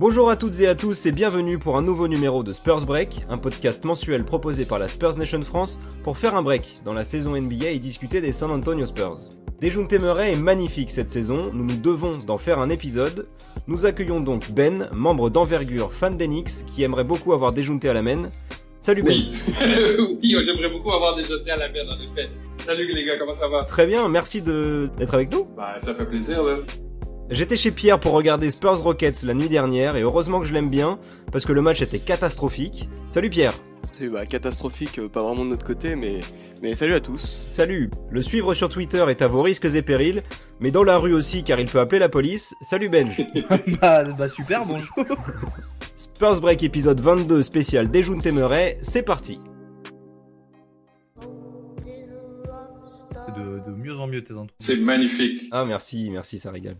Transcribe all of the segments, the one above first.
Bonjour à toutes et à tous et bienvenue pour un nouveau numéro de Spurs Break, un podcast mensuel proposé par la Spurs Nation France pour faire un break dans la saison NBA et discuter des San Antonio Spurs. Dejounte Murray est magnifique cette saison, nous devons d'en faire un épisode. Nous accueillons donc Ben, membre d'envergure fan d'Enix, qui aimerait beaucoup avoir Dejounte à la main. Salut Ben. Oui, oui, j'aimerais beaucoup avoir Dejounte à la main en effet. Salut les gars, comment ça va? Très bien, merci d'être avec nous. Ça fait plaisir là. J'étais chez Pierre pour regarder Spurs Rockets la nuit dernière et heureusement que je l'aime bien parce que le match était catastrophique. Salut Pierre. Salut, catastrophique, pas vraiment de notre côté, mais salut à tous. Salut. Le suivre sur Twitter est à vos risques et périls, mais dans la rue aussi car il peut appeler la police. Salut Benj. Super, bonjour. Spurs Break épisode 22 spécial Dejounte Murray, c'est parti. De mieux en mieux tes intros. C'est magnifique. Ah merci, ça régale.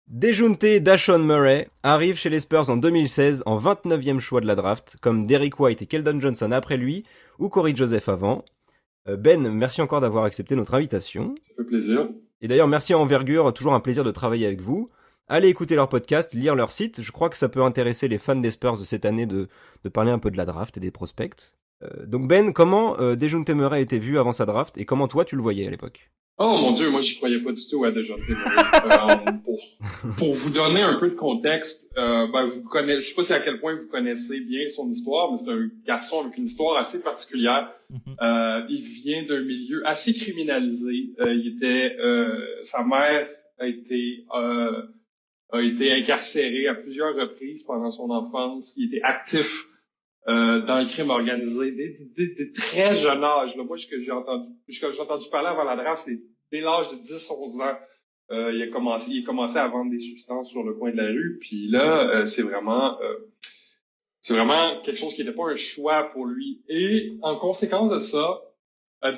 Dejounte Dashon Murray arrive chez les Spurs en 2016 en 29e choix de la draft, comme Derrick White et Keldon Johnson après lui, ou Corey Joseph avant. Ben, merci encore d'avoir accepté notre invitation. Ça fait plaisir. Et d'ailleurs, merci à Envergure, toujours un plaisir de travailler avec vous. Allez écouter leur podcast, lire leur site, je crois que ça peut intéresser les fans des Spurs de cette année de parler un peu de la draft et des prospects. Donc Ben, comment Dejounte Murray était vu avant sa draft, et comment toi tu le voyais à l'époque ? Oh mon Dieu, moi j'y croyais pas du tout à Dejounte Murray. Pour vous donner un peu de contexte, vous connaissez, je sais pas si à quel point vous connaissez bien son histoire, mais c'est un garçon avec une histoire assez particulière. Il vient d'un milieu assez criminalisé. Sa mère a été incarcérée à plusieurs reprises pendant son enfance. Il était actif dans le crime organisé dès très jeune âge. Là, moi, ce que j'ai entendu parler avant la draft, c'est dès l'âge de 10-11 ans. Il a commencé à vendre des substances sur le coin de la rue. Puis là, c'est vraiment quelque chose qui n'était pas un choix pour lui. Et en conséquence de ça,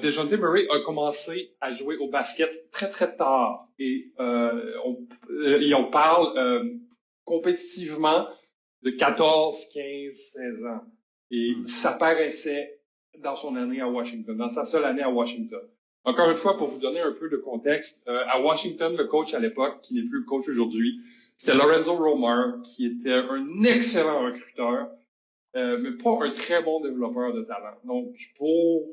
Dejounte Murray a commencé à jouer au basket très très tard. Et on parle compétitivement de 14, 15, 16 ans. Et ça paraissait dans son année à Washington, dans sa seule année à Washington. Encore une fois, pour vous donner un peu de contexte, à Washington, le coach à l'époque, qui n'est plus le coach aujourd'hui, c'était Lorenzo Romar, qui était un excellent recruteur, mais pas un très bon développeur de talent. Donc, pour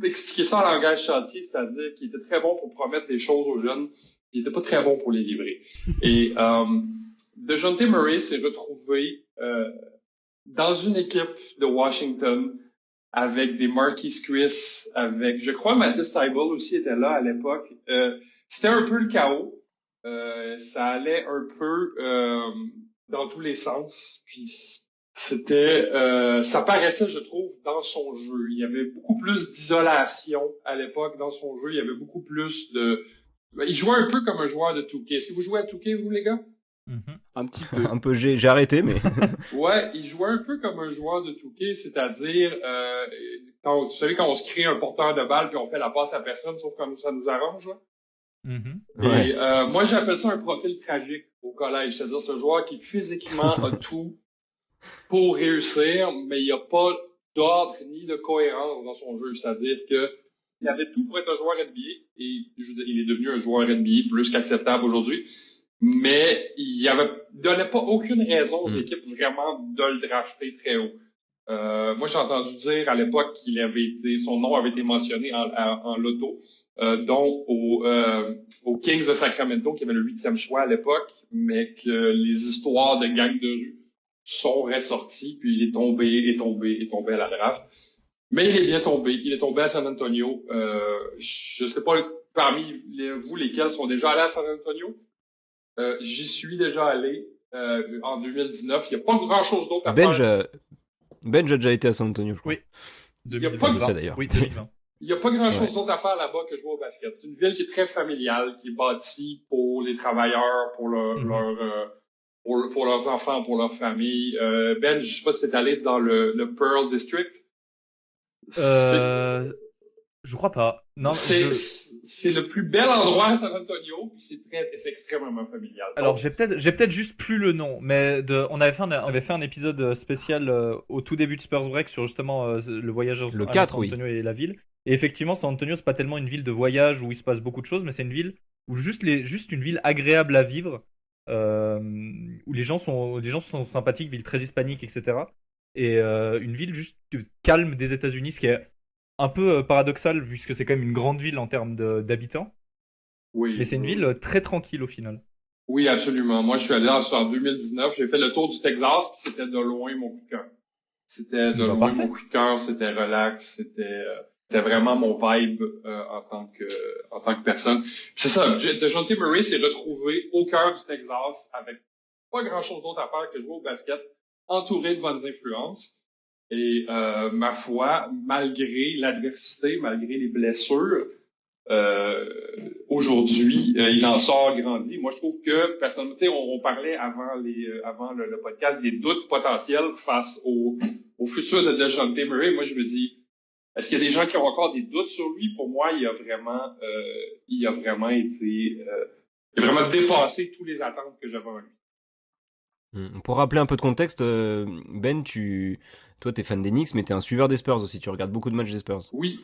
expliquer ça en langage chantier, c'est-à-dire qu'il était très bon pour promettre des choses aux jeunes, il était pas très bon pour les livrer. Et Dejounte Murray s'est retrouvé dans une équipe de Washington avec des Marquise Chris, avec, je crois, Matisse Thybulle aussi était là à l'époque. C'était un peu le chaos. Ça allait un peu dans tous les sens. Puis ça paraissait, je trouve, dans son jeu. Il y avait beaucoup plus d'isolation à l'époque dans son jeu. Il y avait beaucoup plus il jouait un peu comme un joueur de 2K. Est-ce que vous jouez à 2K, vous, les gars? Un petit peu. Un peu, j'ai arrêté, mais... Ouais, il jouait un peu comme un joueur de 2K, c'est-à-dire, vous savez, quand on se crée un porteur de balle puis on fait la passe à personne, sauf quand ça nous arrange, là. Ouais. Et moi, j'appelle ça un profil tragique au collège, c'est-à-dire ce joueur qui physiquement a tout pour réussir, mais il n'y a pas d'ordre ni de cohérence dans son jeu, c'est-à-dire que il avait tout pour être un joueur NBA, et je veux dire, il est devenu un joueur NBA plus qu'acceptable aujourd'hui. Mais il donnait pas aucune raison aux équipes vraiment de le drafter très haut. Moi, j'ai entendu dire à l'époque son nom avait été mentionné en loto, dont aux Kings de Sacramento, qui avait le 8e choix à l'époque, mais que les histoires de gangs de rue sont ressorties, puis il est tombé à la draft. Mais il est bien tombé. Il est tombé à San Antonio. Je sais pas parmi vous lesquels sont déjà allés à San Antonio. J'y suis déjà allé en 2019. Il n'y a pas grand-chose d'autre à faire. Benj a déjà été à San Antonio, je crois. Oui. Il n'y a pas d'ailleurs. Oui, 2020. Il n'y a pas grand-chose d'autre à faire là-bas que jouer au basket. C'est une ville qui est très familiale, qui est bâtie pour les travailleurs, pour leurs enfants, pour leur famille. Ben, je sais pas si t'es allé dans le Pearl District. Je crois pas. Non, c'est le plus bel endroit à San Antonio, puis c'est extrêmement familial. Alors, j'ai peut-être juste plus le nom, mais on avait fait un épisode spécial au tout début de Spurs Break sur justement le voyage à San Antonio et la ville. Et effectivement, San Antonio, c'est pas tellement une ville de voyage où il se passe beaucoup de choses, mais c'est une ville où juste une ville agréable à vivre. où les gens sont sympathiques, ville très hispanique, etc. Et une ville juste calme des États-Unis, ce qui est un peu paradoxal puisque c'est quand même une grande ville en termes d'habitants. Oui. Mais c'est une ville très tranquille au final. Oui, absolument. Moi, je suis allé en 2019. J'ai fait le tour du Texas, puis c'était de loin mon coup de cœur. C'était de loin parfait. mon coup de cœur. C'était relax. C'était vraiment mon vibe en tant que personne. Puis c'est ça. DeJounte Murray s'est retrouvé au cœur du Texas avec pas grand-chose d'autre à faire que jouer au basket, entouré de bonnes influences. Et ma foi, malgré l'adversité, malgré les blessures, aujourd'hui, il en sort grandi. Moi, je trouve que personnellement, tu sais, on parlait avant le podcast des doutes potentiels face au futur de DeJounte Murray. Moi, je me dis, est-ce qu'il y a des gens qui ont encore des doutes sur lui? Pour moi, il a vraiment dépassé toutes les attentes que j'avais en lui. Pour rappeler un peu de contexte, Ben, toi t'es fan des Knicks, mais t'es un suiveur des Spurs aussi, tu regardes beaucoup de matchs des Spurs. Oui,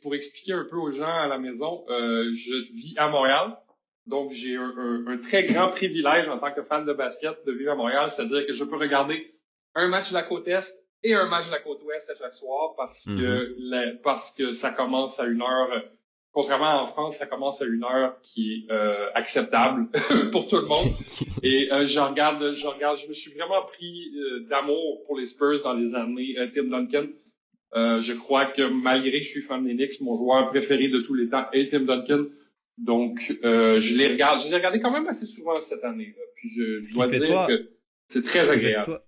pour expliquer un peu aux gens à la maison, je vis à Montréal, donc j'ai un très grand privilège en tant que fan de basket de vivre à Montréal, c'est-à-dire que je peux regarder un match de la côte Est et un match de la côte Ouest à chaque soir parce que ça commence à 1h. Contrairement en France, ça commence à 1h qui est acceptable pour tout le monde. Et je me suis vraiment pris d'amour pour les Spurs dans les années Tim Duncan. Je crois que malgré que je suis fan des Knicks, mon joueur préféré de tous les temps est Tim Duncan. Donc je les regardé quand même assez souvent cette année. Puis je dois dire que c'est très agréable.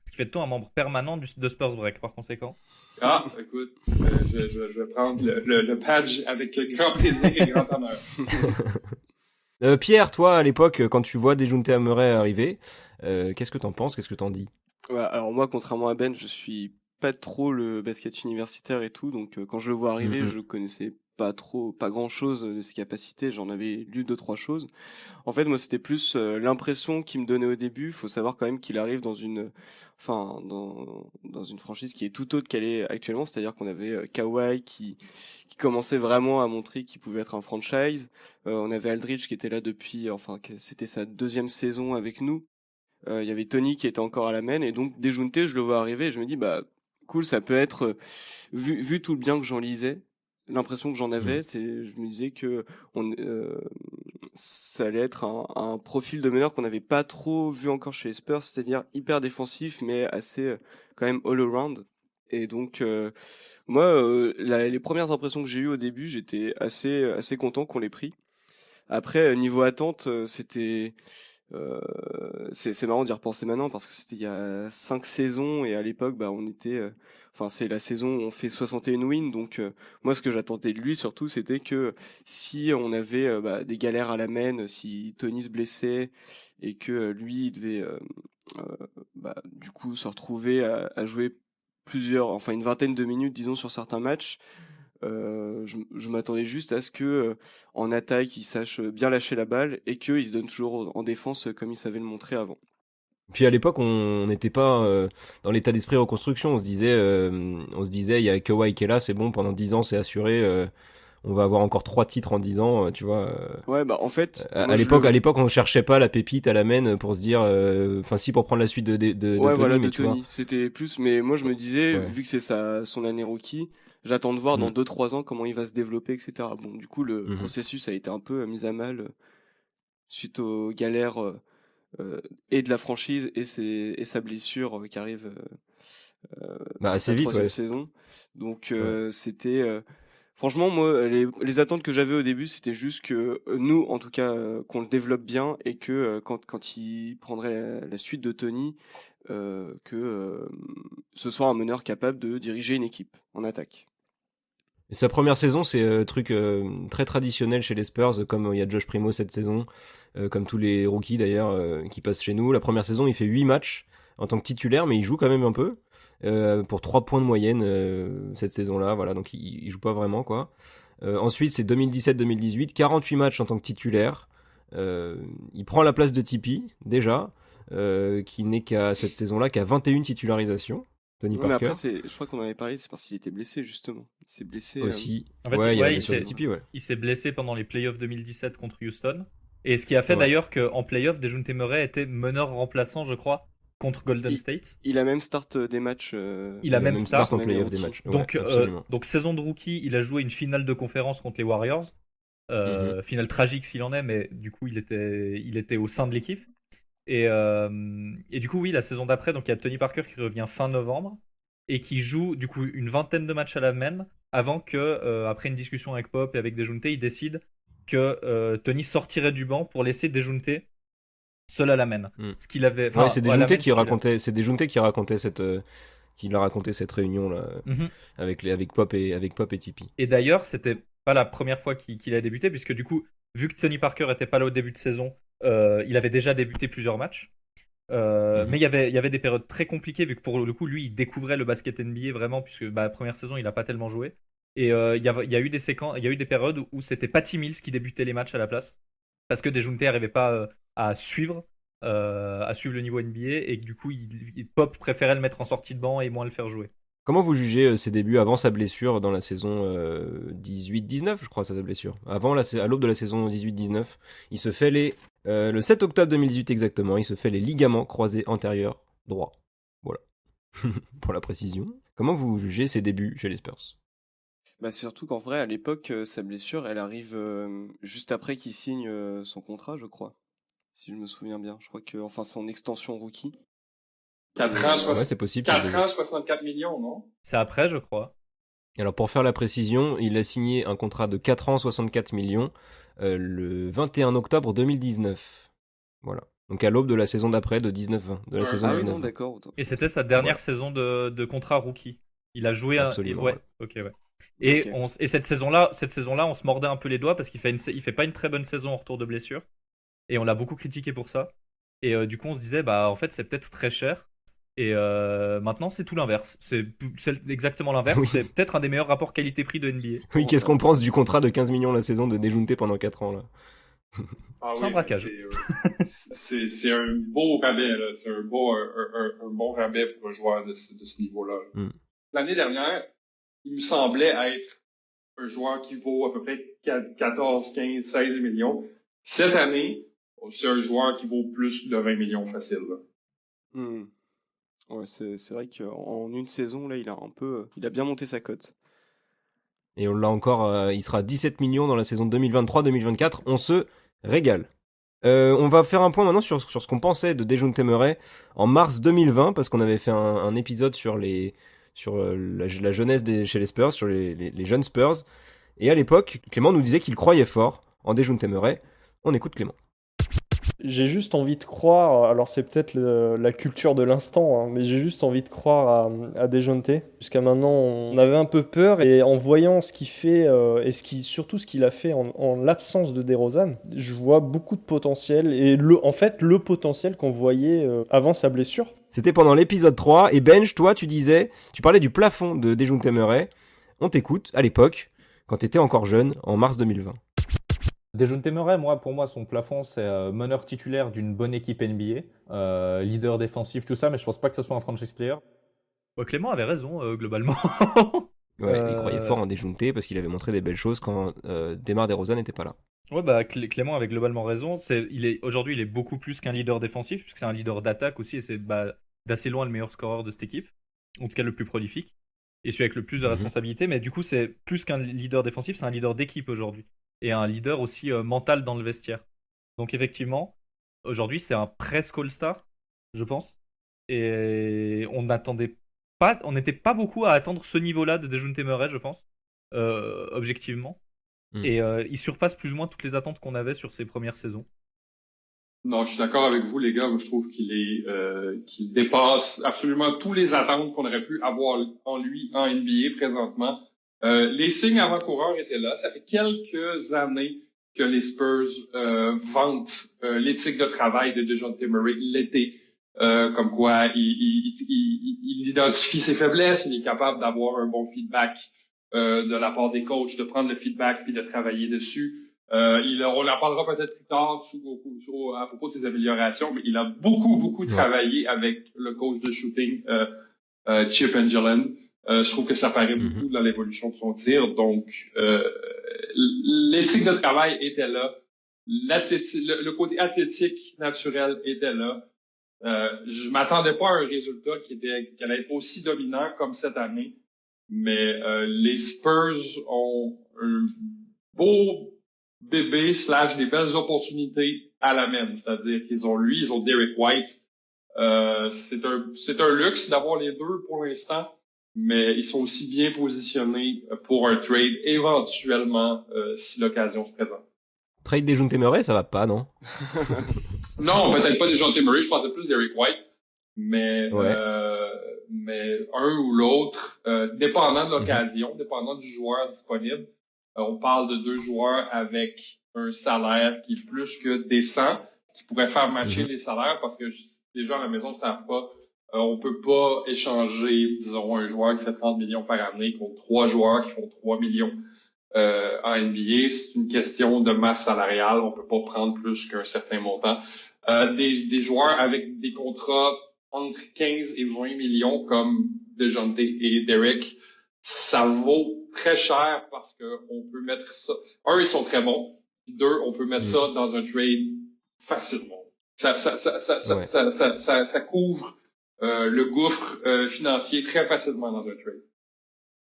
Ce qui fait de toi un membre permanent de Spurs Break, par conséquent. Ah, écoute, je vais prendre le badge avec grand plaisir et grand honneur. Pierre, toi, à l'époque, quand tu vois DeJounte Murray arriver, qu'est-ce que t'en penses? Qu'est-ce que t'en dis? Ouais, alors moi, contrairement à Ben, je suis pas trop le basket universitaire et tout, donc quand je le vois arriver, je connaissais pas grand chose de ses capacités, j'en avais lu 2-3 choses. En fait, moi, c'était plus l'impression qu'il me donnait au début. Faut savoir quand même qu'il arrive dans une franchise qui est tout autre qu'elle est actuellement, c'est-à-dire qu'on avait Kawhi qui commençait vraiment à montrer qu'il pouvait être un franchise. On avait Aldridge qui était là depuis, c'était sa 2e saison avec nous. Il y avait Tony qui était encore à la main, et donc DeJounte, je le vois arriver et je me dis, bah, cool, ça peut être, vu tout le bien que j'en lisais, l'impression que j'en avais, je me disais que ça allait être un profil de meneur qu'on n'avait pas trop vu encore chez les Spurs, c'est-à-dire hyper défensif, mais assez quand même all-around. Et donc, moi, les premières impressions que j'ai eues au début, j'étais assez content qu'on l'ait pris. Après, niveau attente, c'était... c'est marrant d'y repenser maintenant parce que c'était il y a 5 saisons et à l'époque on était c'est la saison où on fait 61 wins, donc moi ce que j'attendais de lui surtout c'était que si on avait des galères à la main, si Tony se blessait et que lui il devait du coup se retrouver à jouer une vingtaine de minutes disons sur certains matchs, je m'attendais juste à ce que en attaque il sache bien lâcher la balle et qu'il se donne toujours en défense comme il savait le montrer avant. Puis à l'époque on n'était pas dans l'état d'esprit reconstruction, on se disait il y a Kawhi qui est là, c'est bon, pendant 10 ans c'est assuré, on va avoir encore 3 titres en 10 ans, tu vois. Ouais, en fait, à l'époque on cherchait pas la pépite à la main pour se dire pour prendre la suite de ouais, Tony, voilà, mais de Tony, c'était plus, mais moi je me disais vu que c'est son année rookie, j'attends de voir dans 2-3 ans comment il va se développer, etc. Bon, du coup, le processus a été un peu mis à mal suite aux galères et de la franchise et sa blessure qui arrive assez vite, 3e saison. Donc, c'était... franchement, moi, les attentes que j'avais au début, c'était juste que nous, en tout cas, qu'on le développe bien et que quand il prendrait la suite de Tony, que ce soit un meneur capable de diriger une équipe en attaque. Et sa première saison, c'est truc très traditionnel chez les Spurs, comme il y a Josh Primo cette saison, comme tous les rookies d'ailleurs qui passent chez nous. La première saison, il fait 8 matchs en tant que titulaire, mais il joue quand même un peu, pour 3 points de moyenne cette saison-là, voilà, donc il joue pas vraiment, quoi. Ensuite, c'est 2017-2018, 48 matchs en tant que titulaire. Il prend la place de Tipeee, déjà, qui n'est qu'à cette saison-là qu'à 21 titularisations. Tony Parker. Mais après, je crois qu'on en avait parlé, c'est parce qu'il était blessé, justement. Il s'est blessé. Aussi. En fait, il s'est blessé pendant les playoffs 2017 contre Houston. Et ce qui a fait d'ailleurs qu'en playoff, Dejounte Murray était meneur remplaçant, je crois, contre Golden State. Il a même start des matchs. Il a même start en playoff des matchs. Donc saison de rookie, il a joué une finale de conférence contre les Warriors. Finale tragique s'il en est, mais du coup il était au sein de l'équipe. Et du coup oui, la saison d'après, donc il y a Tony Parker qui revient fin novembre et qui joue du coup une vingtaine de matchs à la main avant que, après une discussion avec Pop et avec Dejounte, il décide que Tony sortirait du banc pour laisser Dejounte seul à la main. Ce qu'il avait. C'est Dejounte qui racontait. C'est Dejounte qui racontait qu'il a raconté cette réunion là avec Pop et Tipeee. Et d'ailleurs, c'était pas la première fois qu'il a débuté, puisque du coup, vu que Tony Parker était pas là au début de saison, il avait déjà débuté plusieurs matchs. Mais il y avait des périodes très compliquées, vu que pour le coup, lui, il découvrait le basket NBA vraiment, puisque la première saison, il a pas tellement joué. Et il y a eu des périodes où c'était Patty Mills qui débutait les matchs à la place, parce que Dejounte n'arrivait pas à suivre le niveau NBA, et que du coup, Pop préférait le mettre en sortie de banc et moins le faire jouer. Comment vous jugez ses débuts avant sa blessure dans la saison 18-19, je crois, sa blessure. À l'aube de la saison 18-19, il se fait le 7 octobre 2018 exactement, il se fait les ligaments croisés antérieurs droits. Voilà. Pour la précision. Comment vous jugez ses débuts chez les Spurs ? Surtout qu'en vrai, à l'époque, sa blessure, elle arrive juste après qu'il signe son contrat, je crois. Si je me souviens bien. Je crois que, son extension rookie. 4 ans, c'est possible. 4 ans, 64 millions, non? C'est après, je crois. Alors, pour faire la précision, il a signé un contrat de 4 ans, 64 millions, le 21 octobre 2019. Voilà. Donc, à l'aube de la saison d'après, de 19-20. De la saison 19-20. Oui, non, d'accord. Et c'était sa dernière saison de contrat rookie. Il a joué Absolument. Ok. Et cette saison-là, on se mordait un peu les doigts parce qu'il fait pas une très bonne saison en retour de blessure. Et on l'a beaucoup critiqué pour ça. Et du coup, on se disait, en fait, c'est peut-être très cher. Et maintenant, c'est tout l'inverse. C'est exactement l'inverse. Oui. C'est peut-être un des meilleurs rapports qualité-prix de NBA. Oui, qu'est-ce qu'on pense du contrat de 15 millions la saison de Dejounte pendant 4 ans là? C'est un braquage. C'est un beau rabais, là. C'est un bon rabais pour un joueur de ce niveau-là. L'année dernière, il me semblait être un joueur qui vaut à peu près 14, 15, 16 millions. Cette année, c'est un joueur qui vaut plus de 20 millions facile, là. Ouais, c'est vrai qu'en une saison, là, il a bien monté sa cote. Et on l'a encore, il sera 17 millions dans la saison 2023-2024. On se régale. On va faire un point maintenant sur ce qu'on pensait de Dejounte Murray en mars 2020, parce qu'on avait fait un épisode sur la jeunesse chez les Spurs, sur les jeunes Spurs. Et à l'époque, Clément nous disait qu'il croyait fort en Dejounte Murray. On écoute Clément. J'ai juste envie de croire, alors c'est peut-être la culture de l'instant, mais j'ai juste envie de croire à Dejounte. Jusqu'à maintenant, on avait un peu peur, et en voyant ce qu'il fait, et surtout ce qu'il a fait en l'absence de DeRozan, je vois beaucoup de potentiel, et le potentiel qu'on voyait avant sa blessure. C'était pendant l'épisode 3, et Benj, toi, tu parlais du plafond de Dejounte Murray. On t'écoute, à l'époque, quand tu étais encore jeune, en mars 2020. Dejounte Murray, pour moi, son plafond, c'est meneur titulaire d'une bonne équipe NBA, leader défensif, tout ça, mais je pense pas que ce soit un franchise player. Clément avait raison, globalement. Ouais, il croyait fort en Dejounte parce qu'il avait montré des belles choses quand DeMar DeRozan n'était pas là. Ouais, Clément avait globalement raison. Aujourd'hui, il est beaucoup plus qu'un leader défensif, puisque c'est un leader d'attaque aussi, et c'est d'assez loin le meilleur scoreur de cette équipe, en tout cas le plus prolifique, et celui avec le plus de responsabilités, mais du coup, c'est plus qu'un leader défensif, c'est un leader d'équipe aujourd'hui. Et un leader aussi mental dans le vestiaire. Donc effectivement, aujourd'hui, c'est un presque All-Star, je pense. Et on n'était pas beaucoup à attendre ce niveau-là de Dejounte Murray, je pense, objectivement. Et il surpasse plus ou moins toutes les attentes qu'on avait sur ses premières saisons. Non, je suis d'accord avec vous, les gars. Moi, je trouve qu'il dépasse absolument toutes les attentes qu'on aurait pu avoir en lui en NBA présentement. Les signes avant-coureurs étaient là. Ça fait quelques années que les Spurs vantent l'éthique de travail de Dejounte Murray l'été. Comme quoi, il identifie ses faiblesses, il est capable d'avoir un bon feedback de la part des coachs, de prendre le feedback puis de travailler dessus. On en parlera peut-être plus tard à propos de ses améliorations, mais il a beaucoup travaillé avec le coach de shooting, Chip Engelland. Je trouve que ça paraît beaucoup dans l'évolution de son tir. Donc, l'éthique de travail était là. le côté athlétique naturel était là. Je m'attendais pas à un résultat qui allait être aussi dominant comme cette année, mais les Spurs ont un beau bébé / des belles opportunités à la main, c'est-à-dire qu'ils ont Derek White. C'est un luxe d'avoir les deux pour l'instant, mais ils sont aussi bien positionnés pour un trade éventuellement si l'occasion se présente. Trade Dejounte Murray, ça va pas, non? Non, peut-être pas Dejounte Murray, je pensais plus Derek White, mais Ouais. mais un ou l'autre, dépendant de l'occasion, dépendant du joueur disponible. On parle de deux joueurs avec un salaire qui est plus que décent, qui pourrait faire matcher les salaires parce que les gens à la maison ne savent pas. On peut pas échanger, disons, un joueur qui fait 30 millions par année contre 3 joueurs qui font 3 millions en NBA. C'est une question de masse salariale. On peut pas prendre plus qu'un certain montant. Des joueurs avec des contrats entre 15 et 20 millions comme DeJounte et Derek, ça vaut très cher parce que on peut mettre ça. Un, ils sont très bons. Deux, on peut mettre ça dans un trade facilement. Ça couvre le gouffre financier très facilement dans un trade.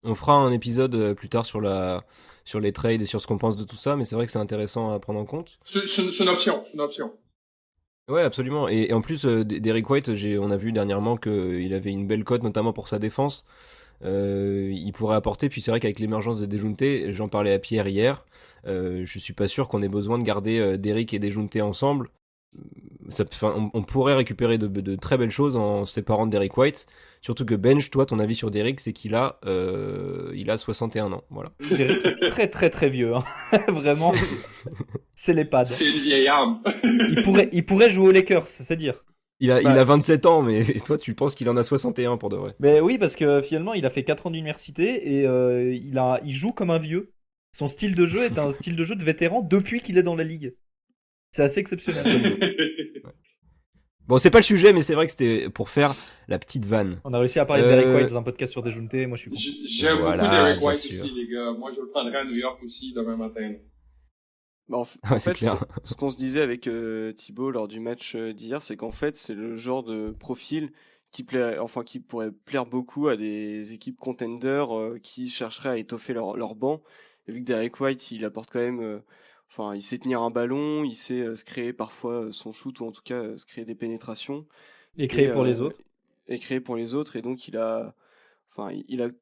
On fera un épisode plus tard sur les trades et sur ce qu'on pense de tout ça, mais c'est vrai que c'est intéressant à prendre en compte. C'est une option. Ouais, absolument. Et en plus, Derek White, on a vu dernièrement qu'il avait une belle cote, notamment pour sa défense. Il pourrait apporter, puis c'est vrai qu'avec l'émergence de Dejounte, j'en parlais à Pierre hier, je suis pas sûr qu'on ait besoin de garder Derrick et Dejounte ensemble. On pourrait récupérer de très belles choses en se séparant de Derrick White, surtout que Benj, toi ton avis sur Derrick, c'est qu'il a 61 ans, voilà. Derrick est très très très vieux, hein. Vraiment, c'est l'EHPAD. C'est une vieille âme. Il pourrait jouer aux Lakers, c'est dire. Il a 27 ans, mais toi tu penses qu'il en a 61 pour de vrai. Mais oui, parce que finalement il a fait 4 ans d'université et il joue comme un vieux. Son style de jeu est un style de jeu de vétéran depuis qu'il est dans la ligue. C'est assez exceptionnel. Bon, c'est pas le sujet, mais c'est vrai que c'était pour faire la petite vanne. On a réussi à parler de Derek White dans un podcast sur Dejounte, moi je suis content. J'aime Voilà, beaucoup Derek bien White sûr. aussi, les gars. Moi, je le prendrai à New York aussi demain matin. Bah, en Ouais, c'est fait, clair. ce qu'on se disait avec Thibaut lors du match d'hier, c'est qu'en fait, c'est le genre de profil qui pourrait plaire beaucoup à des équipes contenders qui chercheraient à étoffer leur banc. Et vu que Derek White, il apporte quand même, il sait tenir un ballon, il sait se créer parfois son shoot ou en tout cas se créer des pénétrations. Et créé pour les autres. Et créé pour les autres. Et donc, il a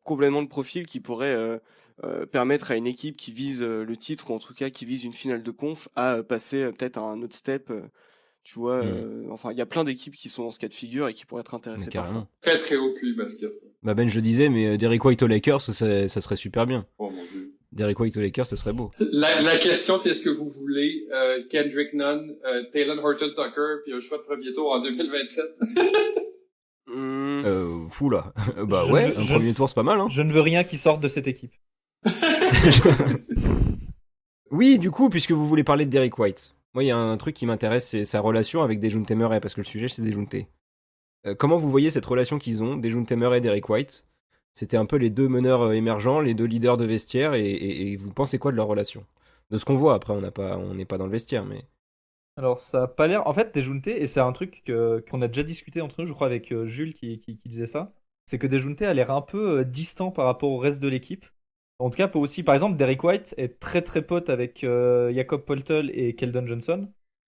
complètement le profil qui pourrait permettre à une équipe qui vise le titre, ou en tout cas qui vise une finale de conf, à passer peut-être à un autre step. Tu vois, il y a plein d'équipes qui sont dans ce cas de figure et qui pourraient être intéressées par ça. Très très haut QI basket. Bah Ben, je le disais, mais Derek White aux Lakers, ça serait super bien. Oh mon dieu. Derek White aux Lakers, ça serait beau. La question, c'est est-ce que vous voulez Kendrick Nunn, Taylor Horton Tucker, puis un choix de premier tour en 2027? Fou là. Bah ouais, un premier tour c'est pas mal, hein. Je ne veux rien qui sorte de cette équipe. Oui, du coup, puisque vous voulez parler de Derek White, moi il y a un truc qui m'intéresse, c'est sa relation avec Dejounte Murray, parce que le sujet c'est Dejounte. Comment vous voyez cette relation qu'ils ont, Dejounte Murray et Derek White? C'était un peu les deux meneurs émergents, les deux leaders de vestiaire, et vous pensez quoi de leur relation? De ce qu'on voit, après on n'est pas dans le vestiaire, mais... Alors ça a pas l'air... En fait, Dejounte, et c'est un truc qu'on a déjà discuté entre nous, je crois avec Jules qui disait ça, c'est que Dejounte a l'air un peu distant par rapport au reste de l'équipe. En tout cas, peut aussi, par exemple, Derek White est très très pote avec Jakob Poeltl et Keldon Johnson.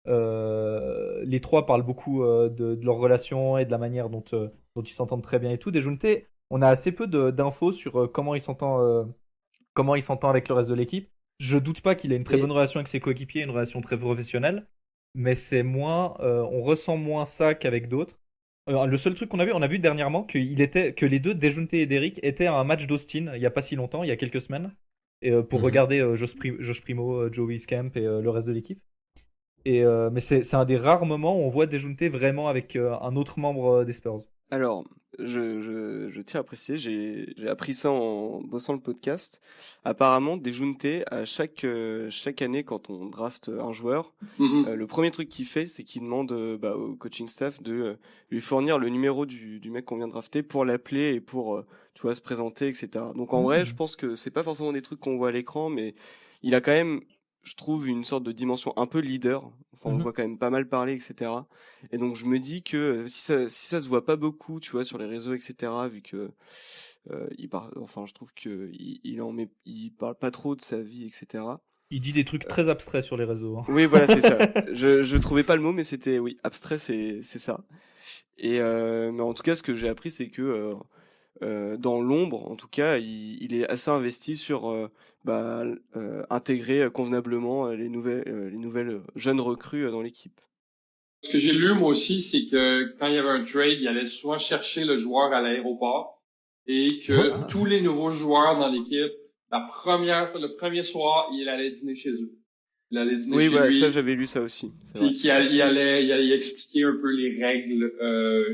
Les trois parlent beaucoup de leur relation et de la manière dont ils s'entendent très bien et tout. Dejounte, on a assez peu d'infos sur comment il s'entend avec le reste de l'équipe. Je doute pas qu'il ait une très bonne relation avec ses coéquipiers, une relation très professionnelle, mais c'est moins, on ressent moins ça qu'avec d'autres. Le seul truc qu'on a vu dernièrement, que les deux, Dejounte et Derrick, étaient à un match d'Austin il y a pas si longtemps, il y a quelques semaines, et pour regarder Josh Primo, Joe Wieskamp et le reste de l'équipe. Mais c'est un des rares moments où on voit Dejounte vraiment avec un autre membre des Spurs. Alors, je tiens à préciser, j'ai appris ça en bossant le podcast. Apparemment, Dejounte, à chaque année, quand on draft un joueur, le premier truc qu'il fait, c'est qu'il demande au coaching staff de lui fournir le numéro du mec qu'on vient de drafter pour l'appeler et pour se présenter, etc. Donc en vrai, je pense que c'est pas forcément des trucs qu'on voit à l'écran, mais il a quand même, je trouve une sorte de dimension un peu leader. Enfin, on le voit quand même pas mal parler, etc. Et donc, je me dis que si ça se voit pas beaucoup, tu vois, sur les réseaux, etc., vu que enfin, je trouve que il parle pas trop de sa vie, etc. Il dit des trucs très abstraits sur les réseaux. Oui, voilà, c'est ça. Je trouvais pas le mot, mais c'était, oui, abstrait, c'est ça. Et mais en tout cas, ce que j'ai appris, c'est que dans l'ombre, en tout cas, il est assez investi sur intégrer convenablement les nouvelles jeunes recrues dans l'équipe. Ce que j'ai lu, moi aussi, c'est que quand il y avait un trade, il allait souvent chercher le joueur à l'aéroport et que tous les nouveaux joueurs dans l'équipe, le premier soir, il allait dîner chez eux. Il allait dîner chez lui. Ça, j'avais lu ça aussi. Puis il allait expliquer un peu les règles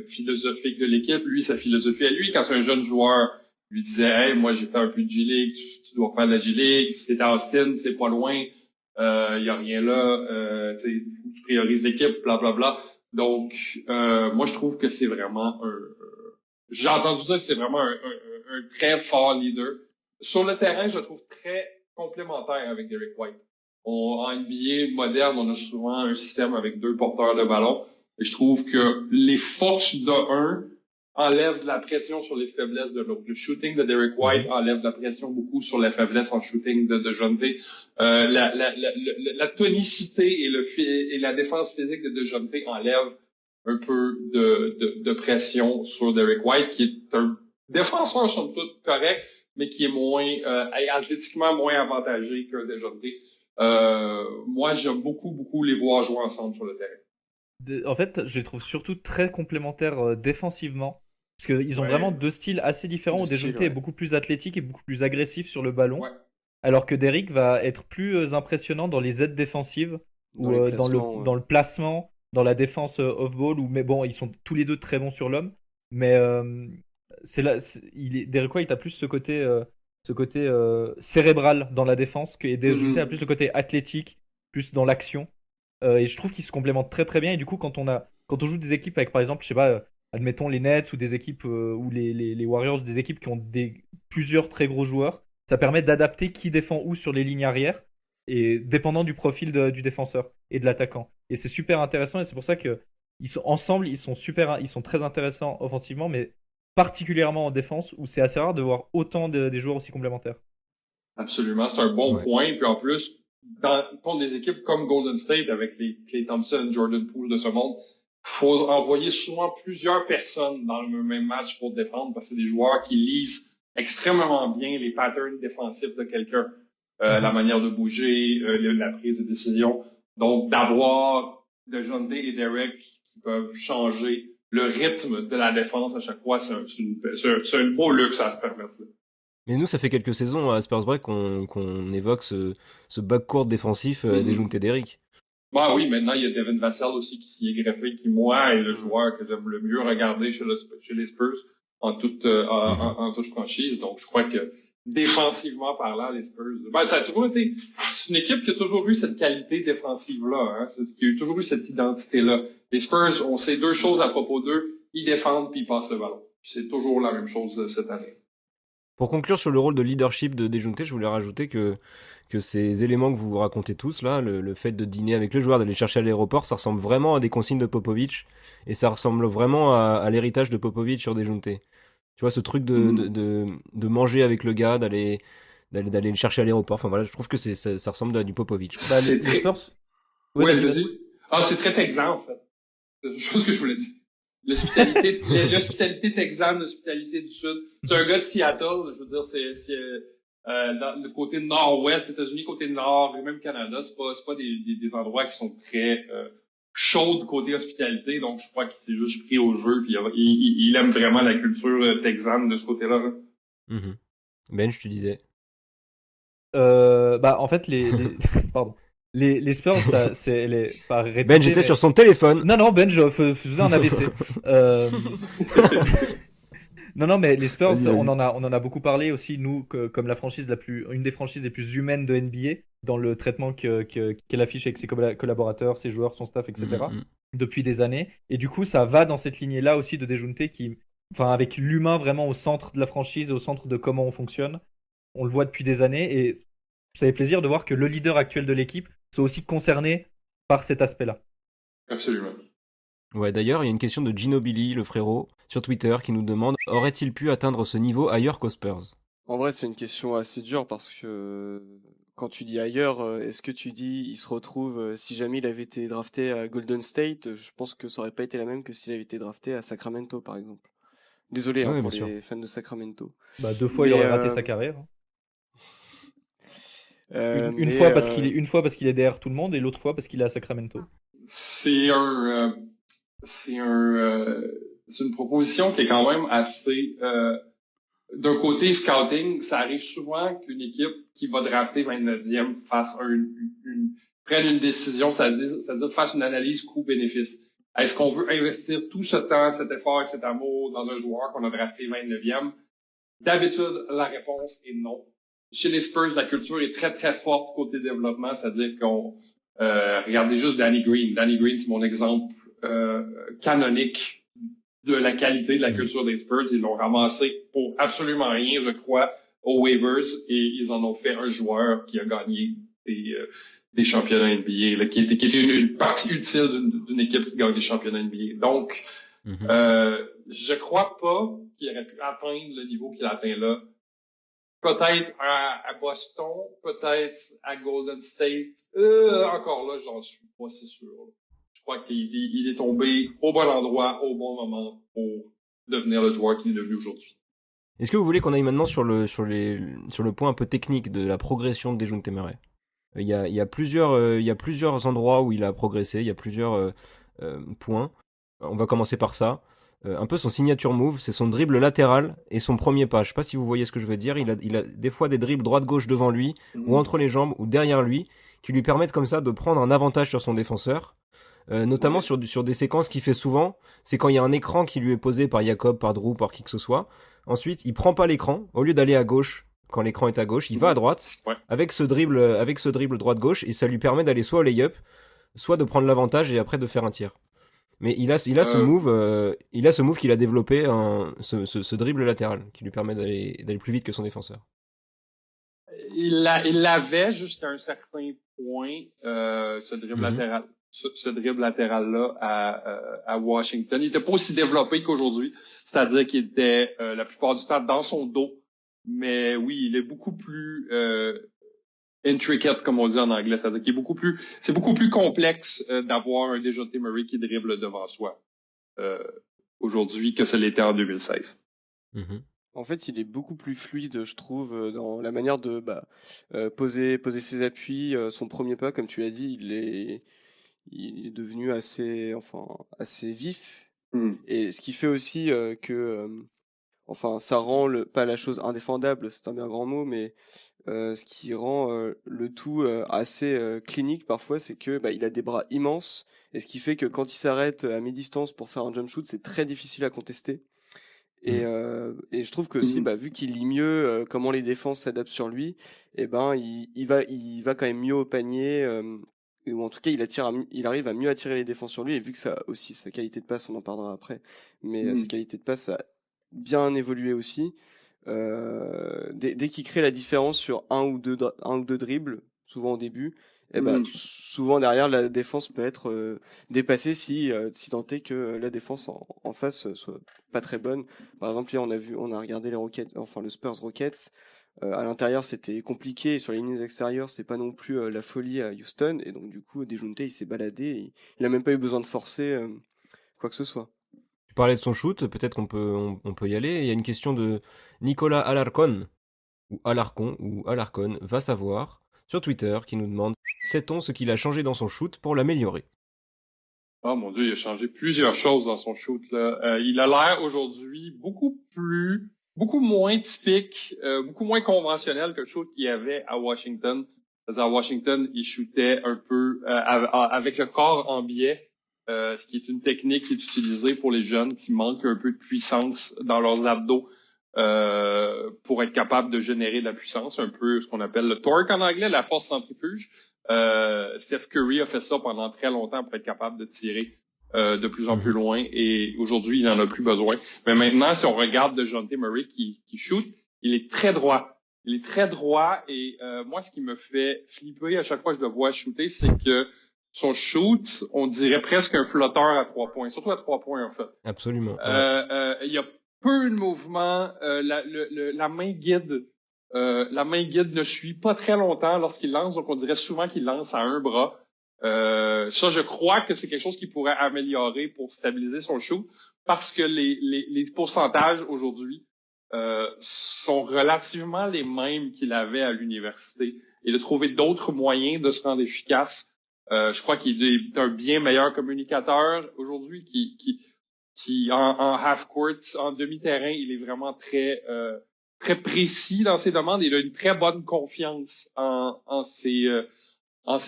philosophiques de l'équipe. Lui, sa philosophie à lui, quand c'est un jeune joueur, lui disait, hey, moi j'ai fait un peu de G-League, tu dois faire de la G-League, si c'est à Austin, c'est pas loin, y a rien là, tu priorises l'équipe, blablabla. Donc, moi je trouve que c'est vraiment j'ai entendu dire que c'est vraiment un très fort leader. Sur le terrain, je le trouve très complémentaire avec Derek White. En NBA moderne, on a souvent un système avec 2 porteurs de ballon. Et je trouve que les forces d'un enlèvent de la pression sur les faiblesses de l'autre. Le shooting de Derek White enlève de la pression beaucoup sur les faiblesses en shooting de DeJounte. La tonicité et la défense physique de DeJounte enlèvent un peu de pression sur Derek White, qui est un défenseur somme toute correct, mais qui est moins athlétiquement moins avantagé qu'un DeJounte. Moi, j'aime beaucoup les voir jouer ensemble sur le terrain. En fait, je les trouve surtout très complémentaires défensivement. Parce qu'ils ont vraiment 2 styles assez différents. Où DeJounte est beaucoup plus athlétique et beaucoup plus agressif sur le ballon. Ouais. Alors que Derrick va être plus impressionnant dans les aides défensives, ou dans le placement, dans la défense off-ball. Mais bon, ils sont tous les deux très bons sur l'homme. Mais Derrick White a plus ce côté cérébral dans la défense, et DeJounte a plus le côté athlétique, plus dans l'action. Et je trouve qu'ils se complémentent très très bien. Et du coup, quand on joue des équipes avec, par exemple, je sais pas, admettons les Nets ou des équipes ou les Warriors, des équipes qui ont plusieurs très gros joueurs, ça permet d'adapter qui défend où sur les lignes arrière, et dépendant du profil du défenseur et de l'attaquant. Et c'est super intéressant, et c'est pour ça que ensemble, ils sont très intéressants offensivement, mais particulièrement en défense, où c'est assez rare de voir autant des joueurs aussi complémentaires. Absolument, c'est un bon point. Puis en plus, contre des équipes comme Golden State, avec les Klay Thompson, Jordan Poole de ce monde, faut envoyer souvent plusieurs personnes dans le même match pour défendre, parce que c'est des joueurs qui lisent extrêmement bien les patterns défensifs de quelqu'un, la manière de bouger, la prise de décision. Donc, d'avoir DeJounte et Derek qui peuvent changer le rythme de la défense à chaque fois, c'est un beau luxe à se permettre. Là. Mais nous, ça fait quelques saisons à Spurs Break qu'on évoque ce backcourt défensif DeJounte et Derrick. Bah oui, maintenant, il y a Devin Vassell aussi qui s'y est greffé, qui, moi, est le joueur que j'aime le mieux regarder chez les Spurs en toute franchise. Donc, je crois que défensivement parlant, les Spurs, ça a toujours été, c'est une équipe qui a toujours eu cette qualité défensive-là, hein, qui a toujours eu cette identité-là. Les Spurs, on sait 2 choses à propos d'eux, ils défendent puis ils passent le ballon. C'est toujours la même chose cette année. Pour conclure sur le rôle de leadership de DeJounte, je voulais rajouter que ces éléments que vous racontez tous là, le fait de dîner avec le joueur, d'aller chercher à l'aéroport, ça ressemble vraiment à des consignes de Popovich, et ça ressemble vraiment à l'héritage de Popovich sur DeJounte. Tu vois, ce truc de manger avec le gars, d'aller le chercher à l'aéroport. Enfin voilà, je trouve que ça ressemble à du Popovich. Les Spurs. Ouais, vas-y. C'est très texan en fait. C'est une chose que je voulais dire. L'hospitalité texane, l'hospitalité du Sud. C'est un gars de Seattle, je veux dire, c'est dans le côté nord-ouest, États-Unis, côté nord, et même Canada, c'est pas des endroits qui sont très chauds côté hospitalité, donc je crois qu'il s'est juste pris au jeu, puis il aime vraiment la culture texane de ce côté-là. Mm-hmm. Ben, je te disais. En fait, pardon. Les Spurs, c'est pas répété. Ben, j'étais sur son téléphone. Non, Ben, je faisais un AVC. Non, mais les Spurs, on en a beaucoup parlé aussi, nous, comme une des franchises les plus humaines de NBA, dans le traitement qu'elle affiche avec ses collaborateurs, ses joueurs, son staff, etc., depuis des années. Et du coup, ça va dans cette lignée-là aussi de DeJounte, avec l'humain vraiment au centre de la franchise, au centre de comment on fonctionne. On le voit depuis des années, et ça fait plaisir de voir que le leader actuel de l'équipe soit aussi concerné par cet aspect-là. Absolument. Ouais, d'ailleurs, il y a une question de Ginobili, le frérot, sur Twitter, qui nous demande aurait-il pu atteindre ce niveau ailleurs qu'aux Spurs? En vrai, c'est une question assez dure parce que quand tu dis ailleurs, est-ce que tu dis il se retrouve si jamais il avait été drafté à Golden State, je pense que ça aurait pas été la même que s'il avait été drafté à Sacramento par exemple. Désolé Ouais, pour bien sûr. les fans de Sacramento. Bah, 2 fois, il Mais, aurait raté sa carrière. Une mais, fois une fois parce qu'il est derrière tout le monde et l'autre fois parce qu'il est à Sacramento. C'est c'est une proposition qui est quand même assez, d'un côté scouting, ça arrive souvent qu'une équipe qui va drafter 29e prenne une décision, c'est-à-dire fasse une analyse coût-bénéfice. Est-ce qu'on veut investir tout ce temps, cet effort et cet amour dans un joueur qu'on a drafté 29e? D'habitude, la réponse est non. Chez les Spurs, la culture est très, très forte côté développement, c'est-à-dire qu'on regardez juste Danny Green. Danny Green, c'est mon exemple canonique de la qualité de la culture des Spurs. Ils l'ont ramassé pour absolument rien, je crois, aux waivers, et ils en ont fait un joueur qui a gagné des championnats NBA, là, qui était une partie utile d'une équipe qui gagne des championnats NBA. Donc, je crois pas qu'il aurait pu atteindre le niveau qu'il a atteint là. Peut-être à Boston, peut-être à Golden State. Encore là, j'en suis pas si sûr. Je crois qu'il est tombé au bon endroit, au bon moment pour devenir le joueur qu'il est devenu aujourd'hui. Est-ce que vous voulez qu'on aille maintenant sur le point un peu technique de la progression de Dejounte Murray? Il y a plusieurs endroits où il a progressé, il y a plusieurs points. On va commencer par ça. Un peu son signature move, c'est son dribble latéral et son premier pas. Je sais pas si vous voyez ce que je veux dire. Il a des fois des dribbles droite-gauche devant lui, ou entre les jambes, ou derrière lui, qui lui permettent comme ça de prendre un avantage sur son défenseur. Notamment sur des séquences qu'il fait souvent, c'est quand il y a un écran qui lui est posé par Jacob, par Drew, par qui que ce soit. Ensuite, il prend pas l'écran. Au lieu d'aller à gauche, quand l'écran est à gauche, il va à droite, avec ce dribble droite-gauche, et ça lui permet d'aller soit au lay-up, soit de prendre l'avantage et après de faire un tir. Mais il a ce move qu'il a développé, ce dribble latéral, qui lui permet d'aller plus vite que son défenseur. Il l'avait jusqu'à un certain point, ce dribble latéral. Ce dribble latéral-là à Washington. Il était pas aussi développé qu'aujourd'hui, c'est-à-dire qu'il était la plupart du temps dans son dos. Mais oui, il est beaucoup plus intricate, comme on dit en anglais, c'est-à-dire qu'il est c'est beaucoup plus complexe d'avoir un Dejounte Murray qui dribble devant soi aujourd'hui que ce l'était en 2016. En fait, il est beaucoup plus fluide, je trouve, dans la manière de poser ses appuis, son premier pas, comme tu l'as dit, il est devenu assez vif. Et ce qui fait aussi que ça rend pas la chose indéfendable, c'est un bien grand mot, mais ce qui rend le tout assez clinique parfois, c'est que il a des bras immenses, et ce qui fait que quand il s'arrête à mi-distance pour faire un jump shoot, c'est très difficile à contester. Et je trouve que aussi, vu qu'il lit mieux comment les défenses s'adaptent sur lui, il va quand même mieux au panier, ou en tout cas il arrive à mieux attirer les défenses sur lui, et vu que ça aussi sa qualité de passe, on en parlera après, mais sa qualité de passe a bien évolué aussi. Dès qu'il crée la différence sur un ou deux dribbles, souvent au début, souvent derrière la défense peut être dépassée si tant est que la défense en face soit pas très bonne. Par exemple, hier on a regardé le Spurs Rockets. À l'intérieur c'était compliqué, et sur les lignes extérieures c'est pas non plus la folie à Houston, et donc du coup Dejounte il s'est baladé, et il a même pas eu besoin de forcer quoi que ce soit. Tu parlais de son shoot, peut-être on peut y aller. Il y a une question de Nicolas Alarcon, ou Alarcon, va savoir, sur Twitter, qui nous demande « Sait-on ce qu'il a changé dans son shoot pour l'améliorer ?» Oh mon Dieu, il a changé plusieurs choses dans son shoot, là. Il a l'air aujourd'hui beaucoup moins typique, beaucoup moins conventionnel que le shoot qu'il y avait à Washington. C'est-à-dire à Washington, il shootait un peu avec le corps en biais. Ce qui est une technique qui est utilisée pour les jeunes qui manquent un peu de puissance dans leurs abdos pour être capable de générer de la puissance, un peu ce qu'on appelle le torque en anglais, la force centrifuge. Steph Curry a fait ça pendant très longtemps pour être capable de tirer de plus en plus loin, et aujourd'hui, il n'en a plus besoin. Mais maintenant, si on regarde Dejounte Murray qui shoot, il est très droit. Il est très droit et moi, ce qui me fait flipper à chaque fois que je le vois shooter, c'est que son shoot, on dirait presque un flotteur à 3 points, surtout à 3 points en fait. Absolument. Il y a peu de mouvement, la main guide. La main guide ne suit pas très longtemps lorsqu'il lance, donc on dirait souvent qu'il lance à un bras. Ça, je crois que c'est quelque chose qu'il pourrait améliorer pour stabiliser son shoot, parce que les pourcentages aujourd'hui sont relativement les mêmes qu'il avait à l'université. Et de trouver d'autres moyens de se rendre efficace, je crois qu'il est un bien meilleur communicateur aujourd'hui, qui en half court, en demi-terrain, il est vraiment très précis dans ses demandes. Il a une très bonne confiance en ses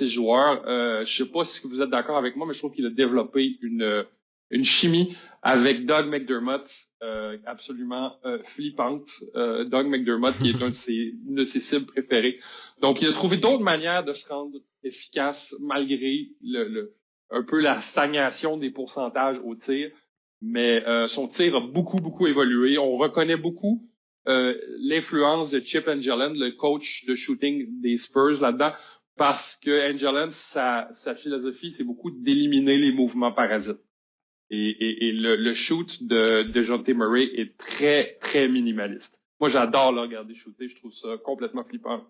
joueurs. Je sais pas si vous êtes d'accord avec moi, mais je trouve qu'il a développé une chimie avec Doug McDermott absolument flippante. Doug McDermott, qui est une de ses cibles préférées. Donc, il a trouvé d'autres manières de se rendre efficace malgré un peu la stagnation des pourcentages au tir. Mais son tir a beaucoup évolué. On reconnaît beaucoup l'influence de Chip Engelland, le coach de shooting des Spurs là-dedans, parce que Engelland, sa philosophie, c'est beaucoup d'éliminer les mouvements parasites. Et le shoot de DeJounte Murray est très, très minimaliste. Moi, j'adore le regarder shooter. Je trouve ça complètement flippant.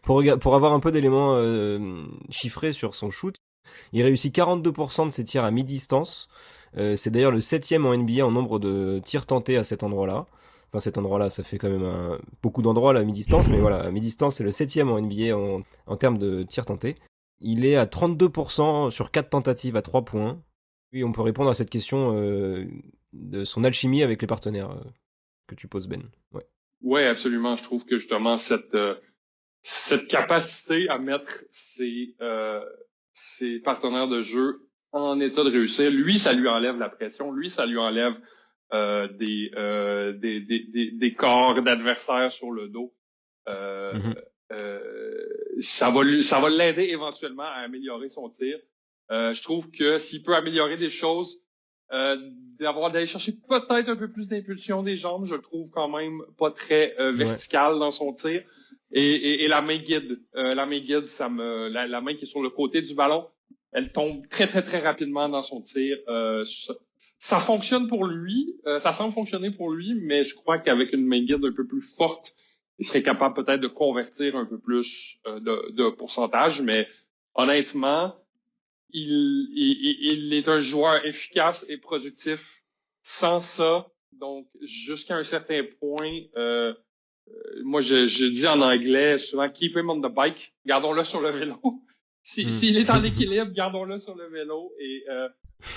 Pour avoir un peu d'éléments chiffrés sur son shoot, il réussit 42% de ses tirs à mi-distance. C'est d'ailleurs le 7e en NBA en nombre de tirs tentés à cet endroit-là. Enfin, cet endroit-là, ça fait quand même beaucoup d'endroits là, à mi-distance, mais voilà, à mi-distance, c'est le 7e en NBA en termes de tirs tentés. Il est à 32% sur 4 tentatives à 3 points. Oui, on peut répondre à cette question de son alchimie avec les partenaires que tu poses, Ben. Ouais, absolument. Je trouve que justement cette capacité à mettre ses partenaires de jeu en état de réussir, lui, ça lui enlève la pression. Lui, ça lui enlève des corps d'adversaires sur le dos. Ça va l'aider éventuellement à améliorer son tir. Je trouve que s'il peut améliorer des choses, d'aller chercher peut-être un peu plus d'impulsion des jambes, je le trouve quand même pas très vertical dans son tir. Et la main guide, la main qui est sur le côté du ballon, elle tombe très très très rapidement dans son tir. Ça fonctionne pour lui, ça semble fonctionner pour lui, mais je crois qu'avec une main guide un peu plus forte, il serait capable peut-être de convertir un peu plus de pourcentage. Mais honnêtement, il est un joueur efficace et productif sans ça. Donc, jusqu'à un certain point, moi, je dis en anglais souvent « keep him on the bike », gardons-le sur le vélo. S'il est en équilibre, gardons-le sur le vélo et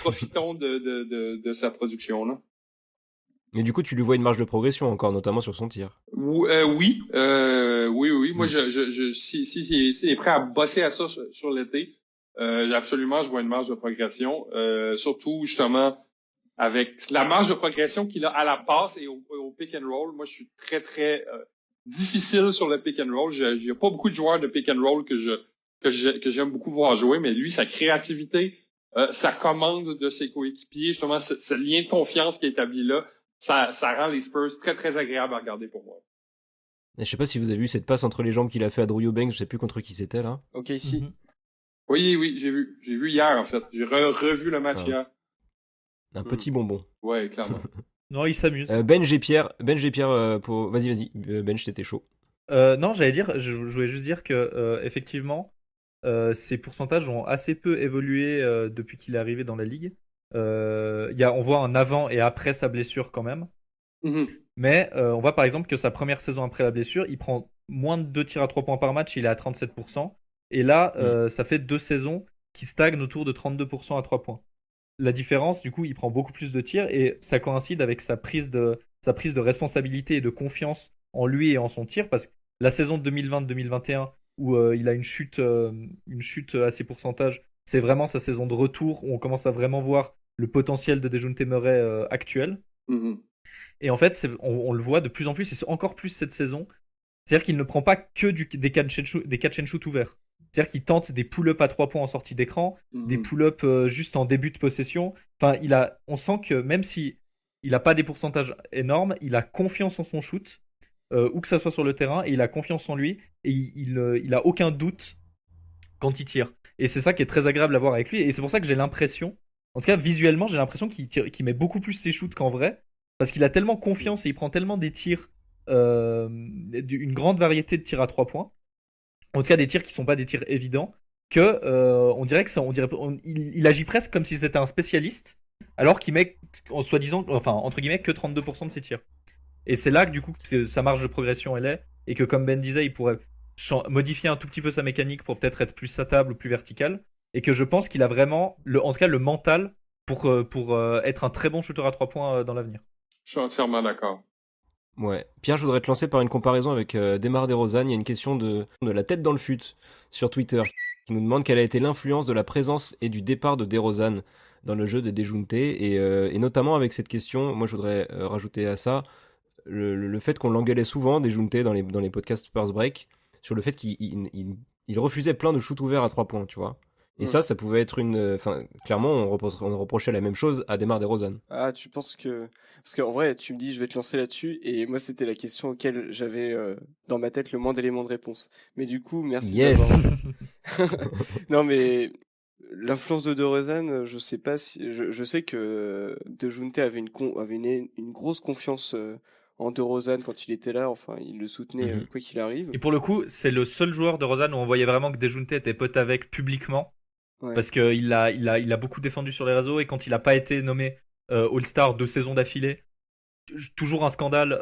profitons de sa production là. Mais du coup, tu lui vois une marge de progression encore, notamment sur son tir. Oui. Moi, s'il est prêt à bosser à ça sur l'été, absolument, je vois une marge de progression. Surtout, justement, avec la marge de progression qu'il a à la passe et au pick and roll. Moi, je suis très, très difficile sur le pick and roll. J'ai pas beaucoup de joueurs de pick and roll que j'aime beaucoup voir jouer, mais lui, sa créativité, sa commande de ses coéquipiers, justement, ce lien de confiance qui est établi là, ça rend les Spurs très, très agréables à regarder pour moi. Et je sais pas si vous avez vu cette passe entre les jambes qu'il a fait à Drew Eubanks, je sais plus contre qui c'était là. Ok, si. Oui, j'ai vu. J'ai vu hier, en fait. J'ai revu le match hier. Un petit bonbon. Ouais, clairement. Non, il s'amuse. Ben G. Pierre, pour... Vas-y, Ben, t'étais chaud. Non, j'allais dire, je voulais juste dire que effectivement, ses pourcentages ont assez peu évolué depuis qu'il est arrivé dans la ligue. On voit un avant et après sa blessure quand même. Mais on voit par exemple que sa première saison après la blessure, il prend moins de 2 tirs à 3 points par match, il est à 37%. Et là, ça fait 2 saisons qui stagnent autour de 32% à 3 points. La différence, du coup, il prend beaucoup plus de tirs et ça coïncide avec sa prise de responsabilité et de confiance en lui et en son tir, parce que la saison de 2020-2021 où il a une chute à ses pourcentages, c'est vraiment sa saison de retour où on commence à vraiment voir le potentiel de DeJounte Murray actuel. Et en fait, on le voit de plus en plus, et c'est encore plus cette saison. C'est-à-dire qu'il ne prend pas que des catch and shoot ouverts. C'est-à-dire qu'il tente des pull-ups à 3 points en sortie d'écran, des pull-ups juste en début de possession. Enfin, on sent que même si il n'a pas des pourcentages énormes, il a confiance en son shoot. où que ça soit sur le terrain, et il a confiance en lui, et il a aucun doute quand il tire. Et c'est ça qui est très agréable à voir avec lui, et c'est pour ça que j'ai l'impression, en tout cas visuellement, j'ai l'impression qu'il met beaucoup plus ses shoots qu'en vrai, parce qu'il a tellement confiance et il prend tellement des tirs, une grande variété de tirs à 3 points, en tout cas des tirs qui sont pas des tirs évidents, que on dirait que ça, il agit presque comme si c'était un spécialiste, alors qu'il met en soi-disant, enfin entre guillemets, que 32% de ses tirs. Et c'est là que du coup sa marge de progression elle est, et que comme Ben disait, il pourrait modifier un tout petit peu sa mécanique pour peut-être être plus satable ou plus vertical, et que je pense qu'il a vraiment, en tout cas le mental pour être un très bon shooter à 3 points dans l'avenir. Je suis entièrement d'accord. Ouais. Pierre, je voudrais te lancer par une comparaison avec Demar DeRozan. Il y a une question de la tête dans le fut sur Twitter qui nous demande quelle a été l'influence de la présence et du départ de DeRozan dans le jeu de Dejounte. Et notamment avec cette question, moi je voudrais rajouter à ça le fait qu'on l'engueulait souvent, Dejounte, dans les podcasts Spurs Break, sur le fait qu'il refusait plein de shoots ouverts à 3 points, tu vois. Et ça pouvait être enfin, clairement, on reprochait la même chose à Demar DeRozan. Ah, tu penses que... Parce qu'en vrai, tu me dis, je vais te lancer là-dessus, et moi, c'était la question auquel j'avais dans ma tête le moins d'éléments de réponse. Mais du coup, merci Yes. de m'avoir... Non, mais l'influence de DeRozan, je sais pas si... Je sais que Dejounte avait une grosse confiance en DeRozan quand il était là, enfin, il le soutenait quoi qu'il arrive. Et pour le coup, c'est le seul joueur de DeRozan où on voyait vraiment que Dejounte était pote avec publiquement. Ouais. Parce qu'il a beaucoup défendu sur les réseaux, et quand il n'a pas été nommé All-Star 2 saisons d'affilée, toujours un scandale.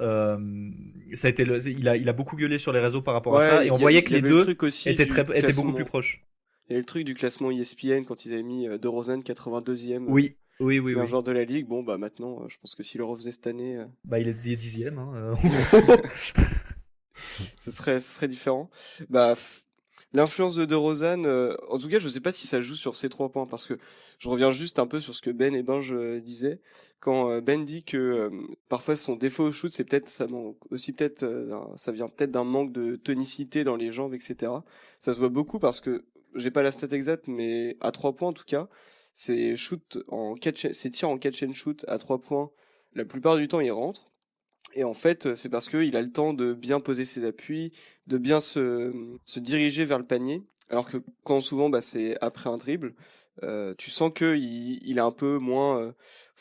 Ça a été il a beaucoup gueulé sur les réseaux par rapport à ça, et on voyait que les deux étaient beaucoup plus proches. Il y a le truc du classement ESPN quand ils avaient mis DeRozan 82e. Oui. Un joueur de la ligue. Bon, bah maintenant, je pense que s'il le refaisait cette année. Bah, il est 10e. Hein, ce serait différent. Bah. L'influence de DeRozan, en tout cas, je sais pas si ça joue sur ces 3 points, parce que je reviens juste un peu sur ce que Ben et Benj disaient. Quand Ben dit que parfois son défaut au shoot, c'est peut-être ça vient peut-être d'un manque de tonicité dans les jambes, etc. Ça se voit beaucoup parce que j'ai pas la stat exacte, mais à 3 points en tout cas, ses tirs en catch and shoot à 3 points, la plupart du temps ils rentrent. Et en fait, c'est parce qu'il a le temps de bien poser ses appuis, de bien se diriger vers le panier. Alors que quand souvent, c'est après un dribble, tu sens que il a un peu moins,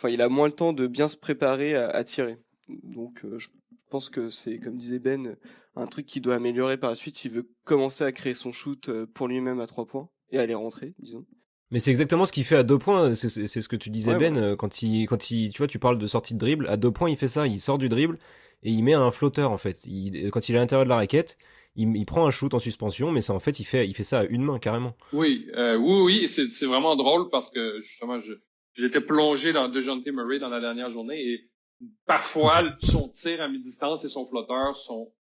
il a moins le temps de bien se préparer à tirer. Donc, je pense que c'est, comme disait Ben, un truc qu'il doit améliorer par la suite s'il veut commencer à créer son shoot pour lui-même à 3 points et à les rentrer, disons. Mais c'est exactement ce qu'il fait à 2 points, c'est ce que tu disais, Ouais, Ben, voilà. quand il, tu vois, tu parles de sortie de dribble, à 2 points il fait ça, il sort du dribble et il met un flotteur en fait. Quand il est à l'intérieur de la raquette, il prend un shoot en suspension, mais ça en fait il fait ça à une main carrément. Oui, oui, c'est vraiment drôle parce que justement, j'étais plongé dans DeJounte Murray dans la dernière journée, et parfois son tir à mi-distance et son flotteur sont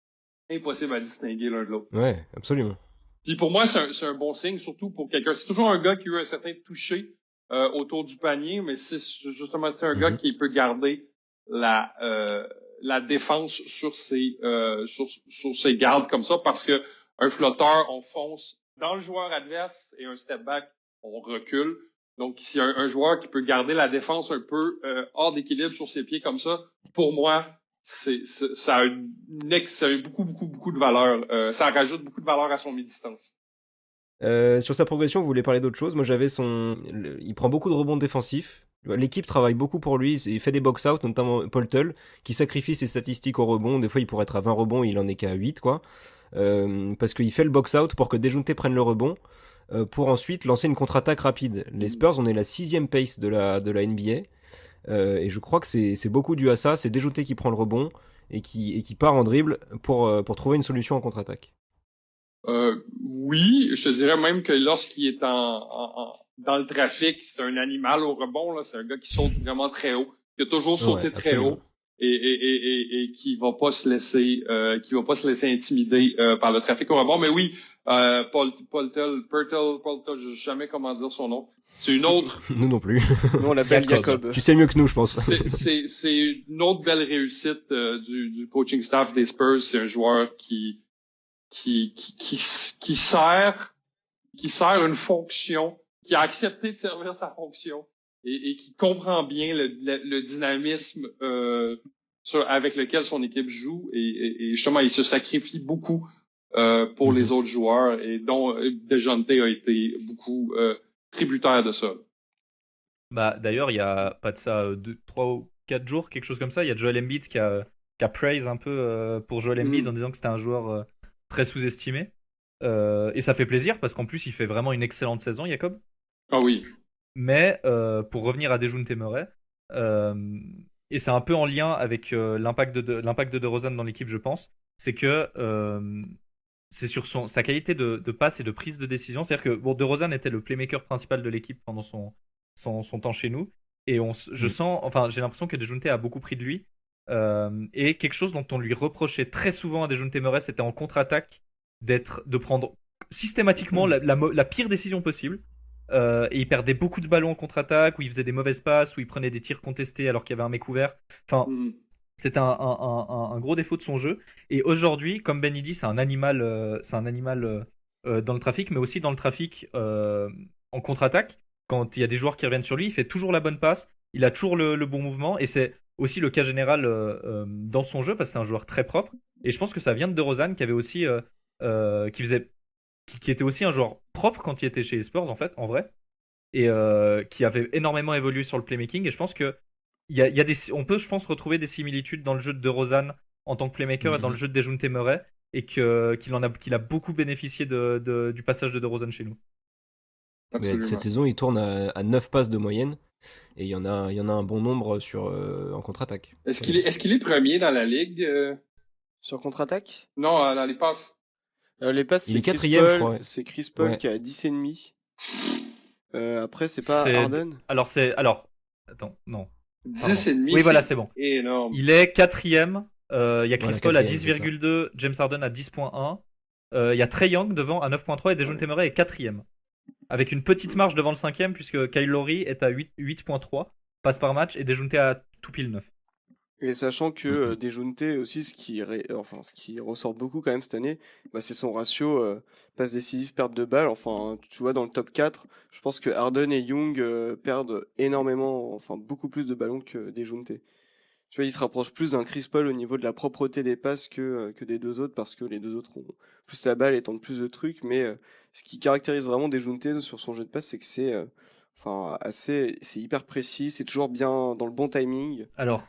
impossibles à distinguer l'un de l'autre. Ouais, absolument. Puis pour moi, c'est un bon signe, surtout pour quelqu'un. C'est toujours un gars qui a eu un certain toucher autour du panier, mais c'est un gars qui peut garder la défense sur ses gardes comme ça, parce que un flotteur, on fonce dans le joueur adverse, et un step back, on recule. Donc, s'il y a un joueur qui peut garder la défense un peu hors d'équilibre sur ses pieds comme ça, pour moi, ça a beaucoup de valeur. Ça rajoute beaucoup de valeur à son mi-distance. Sur sa progression, vous voulez parler d'autre chose? Moi, il prend beaucoup de rebonds défensifs. L'équipe travaille beaucoup pour lui. Il fait des box-out, notamment Poltel, qui sacrifie ses statistiques au rebond. Des fois, il pourrait être à 20 rebonds, il en est qu'à 8, quoi. Parce qu'il fait le box-out pour que Dejounte prenne le rebond, pour ensuite lancer une contre-attaque rapide. Les Spurs, on est la 6e pace de la NBA. Et je crois que c'est beaucoup dû à ça. C'est Dejounte qui prend le rebond et qui part en dribble pour trouver une solution en contre-attaque. Oui, je te dirais même que lorsqu'il est dans le trafic, c'est un animal au rebond, là. C'est un gars qui saute vraiment très haut, qui a toujours sauté très haut, et qui va pas se laisser intimider par le trafic au rebond. Mais oui, Poltel, je sais jamais comment dire son nom. C'est une autre. Nous non plus. Nous, on l'appelle Jacob. Tu sais mieux que nous, je pense. C'est une autre belle réussite du coaching staff des Spurs. C'est un joueur qui sert une fonction, qui a accepté de servir sa fonction, et qui comprend bien le dynamisme avec lequel son équipe joue et justement il se sacrifie beaucoup pour les autres joueurs et dont DeJounte a été beaucoup tributaire de ça. Bah, d'ailleurs, il y a pas de ça 3 ou 4 jours, quelque chose comme ça. Il y a Joel Embiid qui a praise un peu pour Joel Embiid en disant que c'était un joueur très sous-estimé. Et ça fait plaisir parce qu'en plus, il fait vraiment une excellente saison, Jacob. Ah oui. Mais pour revenir à Dejounte Murray, et c'est un peu en lien avec l'impact de DeRozan dans l'équipe, je pense, c'est que c'est sur sa qualité de passe et de prise de décision. C'est-à-dire que bon, DeRozan était le playmaker principal de l'équipe pendant son temps chez nous. Et j'ai l'impression que Dejounte a beaucoup pris de lui. Et quelque chose dont on lui reprochait très souvent à Dejounte Murray, c'était en contre-attaque de prendre systématiquement la pire décision possible. Et il perdait beaucoup de ballons en contre-attaque, où il faisait des mauvaises passes, où il prenait des tirs contestés alors qu'il y avait un mec ouvert. Enfin, c'était un gros défaut de son jeu. Et aujourd'hui, comme Ben dit, c'est un animal dans le trafic, mais aussi dans le trafic en contre-attaque. Quand il y a des joueurs qui reviennent sur lui, il fait toujours la bonne passe, il a toujours le bon mouvement, et c'est aussi le cas général dans son jeu, parce que c'est un joueur très propre. Et je pense que ça vient de DeRozan, qui avait aussi qui était aussi un joueur propre quand il était chez les Spurs, en vrai, et qui avait énormément évolué sur le playmaking. Et je pense que on peut, je pense, retrouver des similitudes dans le jeu de DeRozan en tant que playmaker et dans le jeu de Dejounte Murray, et qu'il a beaucoup bénéficié du passage de DeRozan chez nous. Mais cette saison, il tourne à 9 passes de moyenne, et il y en a un bon nombre en contre-attaque. Est-ce qu'il est premier dans la ligue Sur contre-attaque? Non, dans les passes. Les passes, il c'est est quatrième, je crois. C'est Chris Paul qui a 10,5. Après, c'est pas Harden. Attends, non. 10,5. Oui, voilà, c'est bon. Énorme. Il est quatrième. Il y a Chris Paul à 10,2, James Harden à 10,1. Il y a Trae Young devant à 9,3 et Dejounte Murray est quatrième. Avec une petite marge devant le cinquième, puisque Kyle Lowry est à 8,3 passes par match et Dejounte à tout pile 9. Et sachant que Dejounte aussi, ce qui ressort beaucoup quand même cette année, c'est son ratio passe décisive, perte de balle. Enfin, tu vois, dans le top 4, je pense que Harden et Young perdent énormément, beaucoup plus de ballons que Dejounte. Tu vois, il se rapproche plus d'un Chris Paul au niveau de la propreté des passes que des deux autres, parce que les deux autres ont plus la balle et tentent plus de trucs. Mais ce qui caractérise vraiment Dejounte sur son jeu de passe, c'est que c'est hyper précis, c'est toujours bien dans le bon timing. Alors,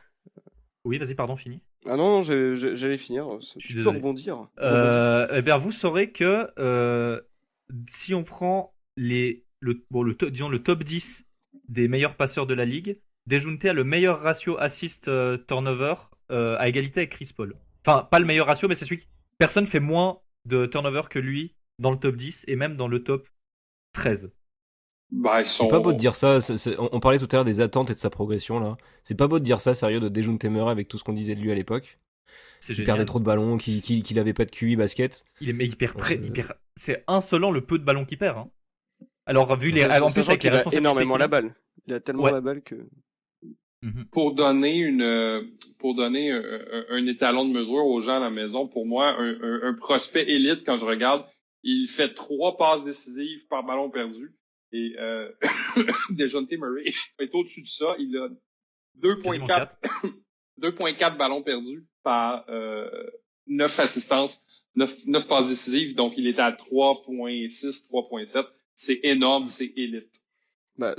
oui, vas-y, pardon, fini. Ah non, j'allais finir. Tu peux rebondir. Eh bien, vous saurez que si on prend le top 10 des meilleurs passeurs de la ligue, Dejounte a le meilleur ratio assist-turnover à égalité avec Chris Paul. Enfin, pas le meilleur ratio, mais c'est celui qui... Personne fait moins de turnover que lui dans le top 10 et même dans le top 13. C'est pas beau de dire ça. On parlait tout à l'heure des attentes et de sa progression là. C'est pas beau de dire ça, sérieux, de Dejounte Murray avec tout ce qu'on disait de lui à l'époque. Il perdait trop de ballons, qu'il avait pas de QI basket. Il perd c'est insolent le peu de ballons qu'il perd. Hein. Alors vu les, en plus avec les responsabilités, énormément la balle. Il a tellement la balle que. Pour donner un étalon de mesure aux gens à la maison, pour moi, un prospect élite, quand je regarde, il fait 3 passes décisives par ballon perdu. Et Dejounte Murray est au-dessus de ça. Il a 2.4 ballons perdus par 9 assistances, 9 passes décisives. Donc, il est à 3.6, 3.7. C'est énorme, c'est élite.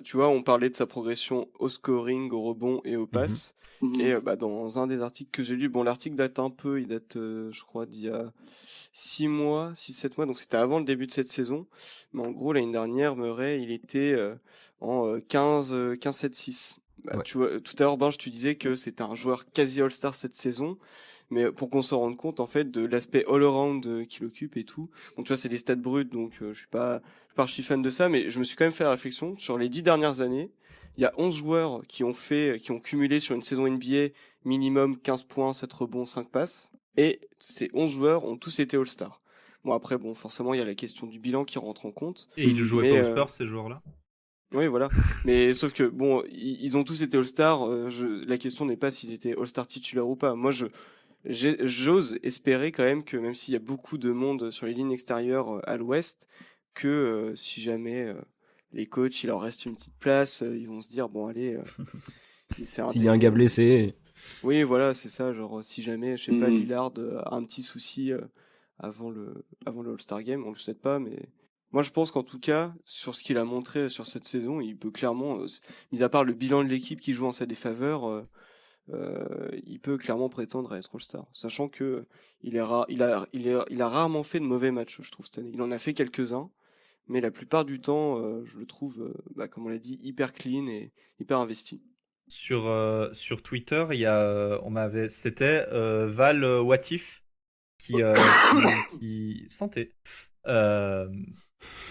Tu vois, on parlait de sa progression au scoring, au rebond et au pass. Et dans un des articles que j'ai lu, l'article date un peu, il date, je crois, d'il y a 6 mois, 6-7 mois, donc c'était avant le début de cette saison. Mais en gros, l'année dernière, Murray, il était en 15-7-6. Tu vois, tout à l'heure, je te disais que c'était un joueur quasi All-Star cette saison. Mais pour qu'on se rende compte, en fait, de l'aspect all-around qu'il occupe et tout. Bon, tu vois, c'est des stats brutes, donc je suis pas archi fan de ça, mais je me suis quand même fait la réflexion. Sur les 10 dernières années, il y a 11 joueurs qui ont cumulé sur une saison NBA minimum 15 points, 7 rebonds, 5 passes. Et ces 11 joueurs ont tous été All-Star. Bon, après, forcément, il y a la question du bilan qui rentre en compte. Et ils ne jouaient pas aux Spurs, ces joueurs-là? Oui, voilà. Mais sauf que, ils ont tous été All-Star. La question n'est pas s'ils étaient All-Star titulaires ou pas. Moi, j'ose espérer quand même que, même s'il y a beaucoup de monde sur les lignes extérieures à l'ouest, que si jamais les coachs, il leur reste une petite place, ils vont se dire, bon, allez, s'il y a un gars blessé... Oui, voilà, c'est ça. Genre, si jamais, je sais pas, Mhm. Lillard a un petit souci avant le All-Star Game, on le souhaite pas, mais moi je pense qu'en tout cas, sur ce qu'il a montré sur cette saison, il peut clairement, mis à part le bilan de l'équipe qui joue en sa défaveur, il peut clairement prétendre à être All-Star. Sachant que il a rarement fait de mauvais matchs, je trouve, cette année. Il en a fait quelques-uns, mais la plupart du temps, je le trouve, comme on l'a dit, hyper clean et hyper investi. Sur Twitter, il y a, c'était Val Watif qui santé, euh,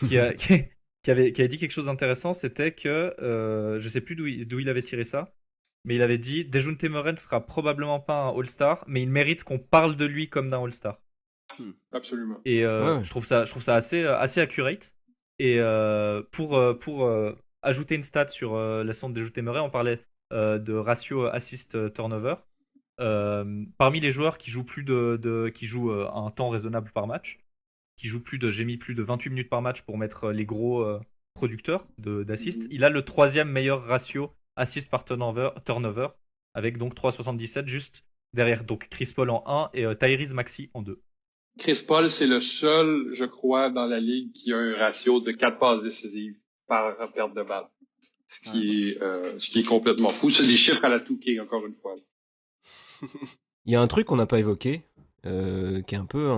qui avait dit quelque chose d'intéressant. C'était que je sais plus d'où il avait tiré ça, mais il avait dit Dejounte Murray ne sera probablement pas un All-Star, mais il mérite qu'on parle de lui comme d'un All-Star. Absolument. Et Ouais. je trouve ça assez accurate. Et pour ajouter une stat sur la sonde Dejounte Murray, on parlait de ratio assist turnover. Parmi les joueurs qui jouent qui jouent un temps raisonnable par match, j'ai mis plus de 28 minutes par match pour mettre les gros producteurs d'assists. Il a le 3e meilleur ratio assist par turnover avec donc 3,77 juste derrière donc Chris Paul en 1 et Tyrese Maxey en 2. Chris Paul, c'est le seul, je crois, dans la ligue qui a un ratio de 4 passes décisives par perte de balle. Ce qui est complètement fou. C'est des chiffres à la Touquet, encore une fois. Il y a un truc qu'on n'a pas évoqué, qui est un peu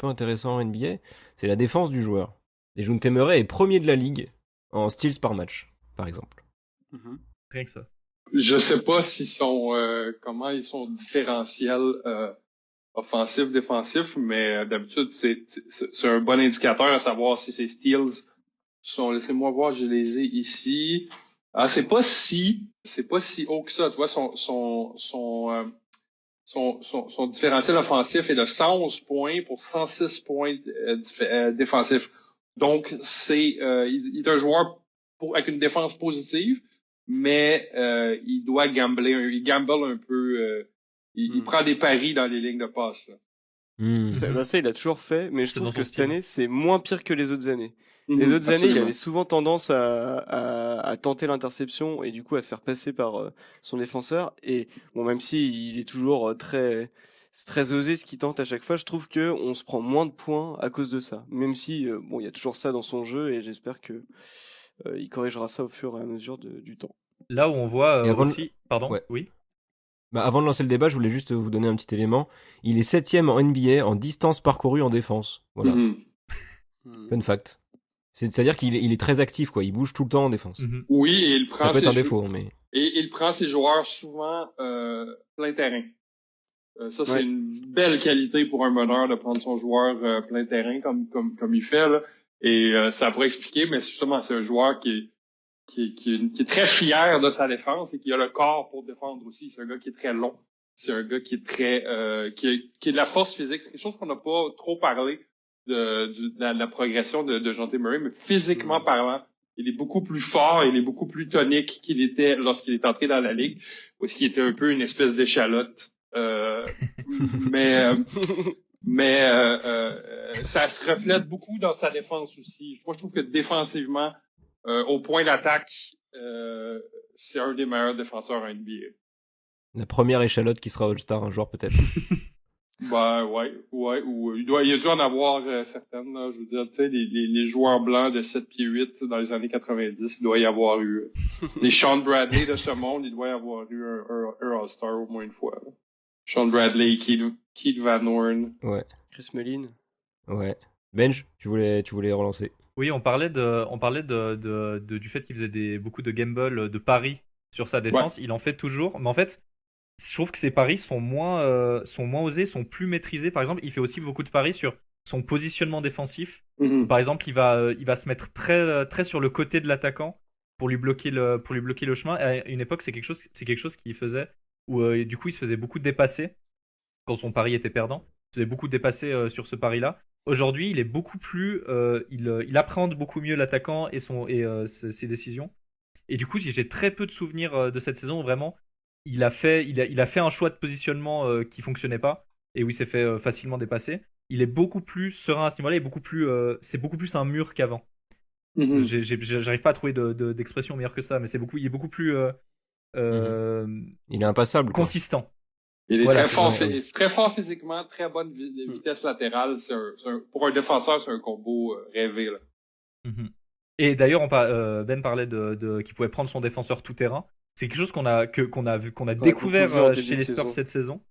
intéressant en NBA, c'est la défense du joueur. Dejounte Murray est premier de la ligue en steals par match, par exemple. Rien que ça. Je sais pas comment ils sont différentiels offensifs, défensifs, mais d'habitude, c'est un bon indicateur à savoir si ces steals sont, laissez-moi voir, je les ai ici. Ah, c'est pas si haut que ça, tu vois, son différentiel offensif est de 111 points pour 106 points défensifs. Donc, il est un joueur avec une défense positive, mais il doit gambler, il gamble un peu, il prend des paris dans les lignes de passe. Là. Ça, il a toujours fait, mais je C'est trouve dans que son cette style. année, c'est moins pire que les autres années. Les autres années, il Absolument. avait souvent tendance à tenter l'interception et du coup à se faire passer par son défenseur. Et bon, même si il est toujours c'est très osé ce qu'il tente à chaque fois, je trouve que on se prend moins de points à cause de ça. Même si bon, il y a toujours ça dans son jeu et j'espère que il corrigera ça au fur et à mesure du temps. Là où on voit Et avant de- aussi, pardon, Ouais. oui. Bah, avant de lancer le débat, je voulais juste vous donner un petit élément. Il est 7ème en NBA en distance parcourue en défense. Voilà, fun fact. C'est-à-dire qu'il est très actif, quoi. Il bouge tout le temps en défense. Mhm. Oui, et il Ça prend peut être un ses défaut, mais... Et il prend ses joueurs souvent plein terrain. Ça, c'est Ouais. une belle qualité pour un meneur de prendre son joueur plein terrain comme il fait. Là. Et ça pourrait expliquer, mais justement, c'est un joueur qui est très fier de sa défense et qui a le corps pour défendre aussi. C'est un gars qui est très long. C'est un gars qui est très qui est de la force physique. C'est quelque chose qu'on n'a pas trop parlé de la progression de Dejounte Murray, mais physiquement parlant, il est beaucoup plus fort, il est beaucoup plus tonique qu'il était lorsqu'il est entré dans la ligue, où est-ce qu'il était un peu une espèce d'échalote. Mais ça se reflète beaucoup dans sa défense aussi. Moi, je trouve que défensivement, au point d'attaque, c'est un des meilleurs défenseurs en NBA. La première échalote qui sera All-Star un jour, peut-être. Ben, ouais, ou il a dû en avoir certaines, là. Je veux dire, tu sais, les joueurs blancs de 7 pieds 8 dans les années 90, il doit y avoir eu les Sean Bradley de ce monde, il doit y avoir eu un All-Star au moins une fois. Là. Sean Bradley, Keith Van Horn. Ouais. Chris Mullin. Ouais. Benj, tu voulais relancer. Oui, on parlait du fait qu'il faisait beaucoup de gamble, de paris sur sa défense. Ouais. Il en fait toujours, mais en fait, je trouve que ses paris sont moins osés, sont plus maîtrisés. Par exemple, il fait aussi beaucoup de paris sur son positionnement défensif. Mm-hmm. Par exemple, il va se mettre très, très sur le côté de l'attaquant pour lui bloquer le chemin. À une époque, c'est quelque chose qu'il faisait où du coup, il se faisait beaucoup dépasser quand son pari était perdant. Il se faisait beaucoup dépasser sur ce pari-là. Aujourd'hui, il est beaucoup plus, il appréhende beaucoup mieux l'attaquant et ses décisions. Et du coup, j'ai très peu de souvenirs de cette saison où vraiment il a fait un choix de positionnement qui fonctionnait pas et où il s'est fait facilement dépasser. Il est beaucoup plus serein à ce niveau-là, c'est beaucoup plus un mur qu'avant. Mm-hmm. J'arrive pas à trouver d'expression meilleure que ça, mais il est beaucoup plus il est impassable. Consistant. Il est Voilà, très c'est fort, ça. très fort physiquement, très bonne vitesse latérale. Pour un défenseur, c'est un combo rêvé, là. Mhm. Et d'ailleurs, Ben parlait qu'il pouvait prendre son défenseur tout terrain. C'est quelque chose qu'on a beaucoup découvert vu en début chez de les Spurs saison. cette saison.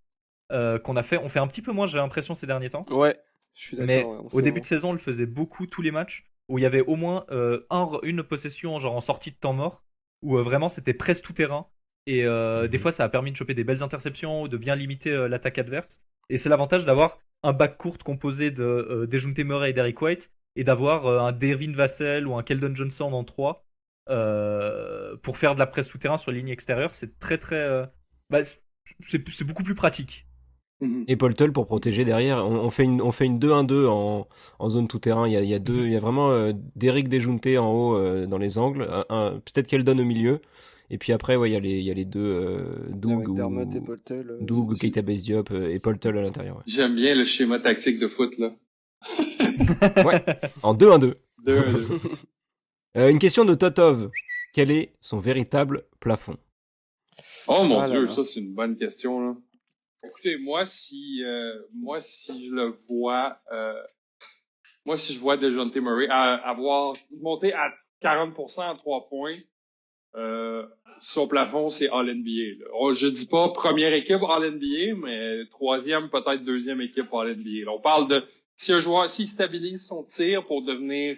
On fait un petit peu moins, j'ai l'impression, ces derniers temps. Ouais, je suis Mais d'accord. Ouais, au début de saison, on le faisait beaucoup tous les matchs où il y avait au moins une possession genre en sortie de temps mort où vraiment c'était presque tout terrain. Et des fois, ça a permis de choper des belles interceptions ou de bien limiter l'attaque adverse. Et c'est l'avantage d'avoir un back court composé de Dejounte Murray et Derrick White et d'avoir un Devin Vassell ou un Keldon Johnson en 3 pour faire de la presse souterrain sur les lignes extérieures. C'est très très. C'est beaucoup plus pratique. Et Poltel pour protéger derrière. On fait une 2-1-2 en zone tout-terrain. Il y a vraiment Derrick Dejounte en haut dans les angles. Peut-être qu'elle donne au milieu. Et puis après, ouais, il y a les deux Doug McDermott et Poltel. Doug, Keita Bates-Diop et Poltel à l'intérieur. Ouais. J'aime bien le schéma tactique de foot, là. Ouais, en 2-1-2. 2-1-2. Une question de Totov. Quel est son véritable plafond? Oh mon Ah là Dieu, là. ça c'est une bonne question, là. Écoutez, moi si je le vois, si je vois Dejounte Murray avoir monté à 40% à 3 points, son plafond c'est All-NBA. Là. Je dis pas première équipe All-NBA, mais troisième, peut-être deuxième équipe All-NBA. Là, on parle de si un joueur, s'il stabilise son tir pour devenir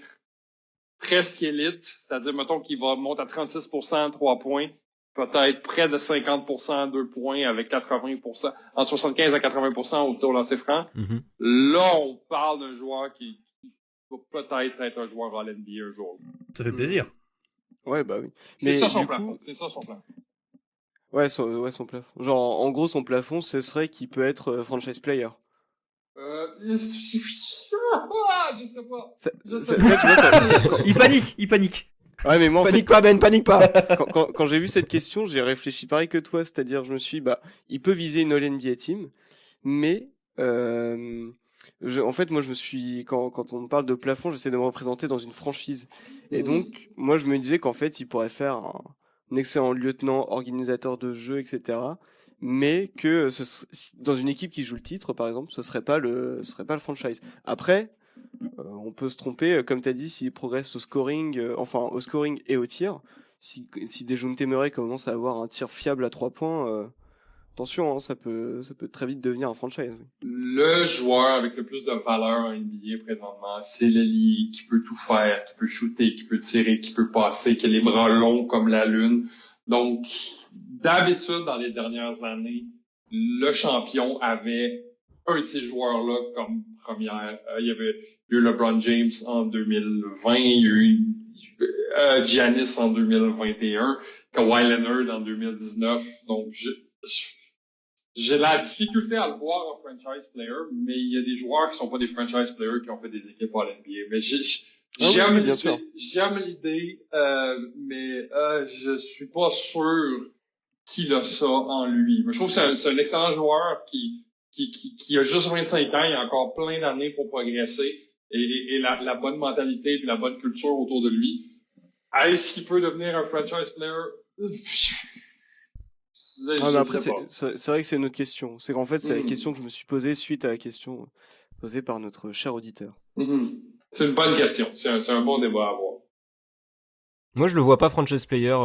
presque élite, c'est-à-dire, mettons qu'il va monter à 36% à 3 points, peut-être près de 50% à 2 points avec 80%, entre 75 à 80% au tir lancé franc. Mm-hmm. Là, on parle d'un joueur qui va peut-être être un joueur All-NBA un jour. Ça fait plaisir. Ouais, bah oui. C'est Mais ça son du plafond. coup, C'est ça son plafond. ouais, son plafond. Genre, en gros, son plafond, ce serait qu'il peut être franchise player. Je sais pas. Je sais Ça, pas. tu vois, Il panique. Ouais, mais moi, en fait, Panique pas, Ben, panique pas. quand j'ai vu cette question, j'ai réfléchi pareil que toi, c'est-à-dire, je me suis dit, bah, il peut viser une All-NBA team, mais, en fait, moi, quand on me parle de plafond, j'essaie de me représenter dans une franchise. Et donc, moi, je me disais qu'en fait, il pourrait faire un excellent lieutenant, organisateur de jeu, etc. Mais que dans une équipe qui joue le titre, par exemple, ce serait pas le franchise. Après, on peut se tromper, comme tu as dit, s'il progresse au scoring, au scoring et au tir. Si Dejounte Murray commence à avoir un tir fiable à 3 points, attention, hein, ça peut très vite devenir un franchise. Le joueur avec le plus de valeur en NBA présentement, c'est l'allié qui peut tout faire, qui peut shooter, qui peut tirer, qui peut passer, qui a les bras longs comme la lune. Donc, d'habitude, dans les dernières années, le champion avait un de ces joueurs-là comme première. Il y avait eu LeBron James en 2020, il y a eu Giannis en 2021, Kawhi Leonard en 2019. Donc, j'ai la difficulté à le voir en franchise player, mais il y a des joueurs qui sont pas des franchise players qui ont fait des équipes à l'NBA. Mais j'aime l'idée, mais je suis pas sûr qu'il a ça en lui. Mais je trouve que c'est un excellent joueur qui a juste 25 ans, il a encore plein d'années pour progresser et la bonne mentalité et la bonne culture autour de lui. Est-ce qu'il peut devenir un franchise player? Mais après, c'est vrai que c'est une autre question. C'est qu'en fait, c'est la question que je me suis posée suite à la question posée par notre cher auditeur. C'est une bonne question. C'est un bon débat à avoir. Moi, je le vois pas franchise player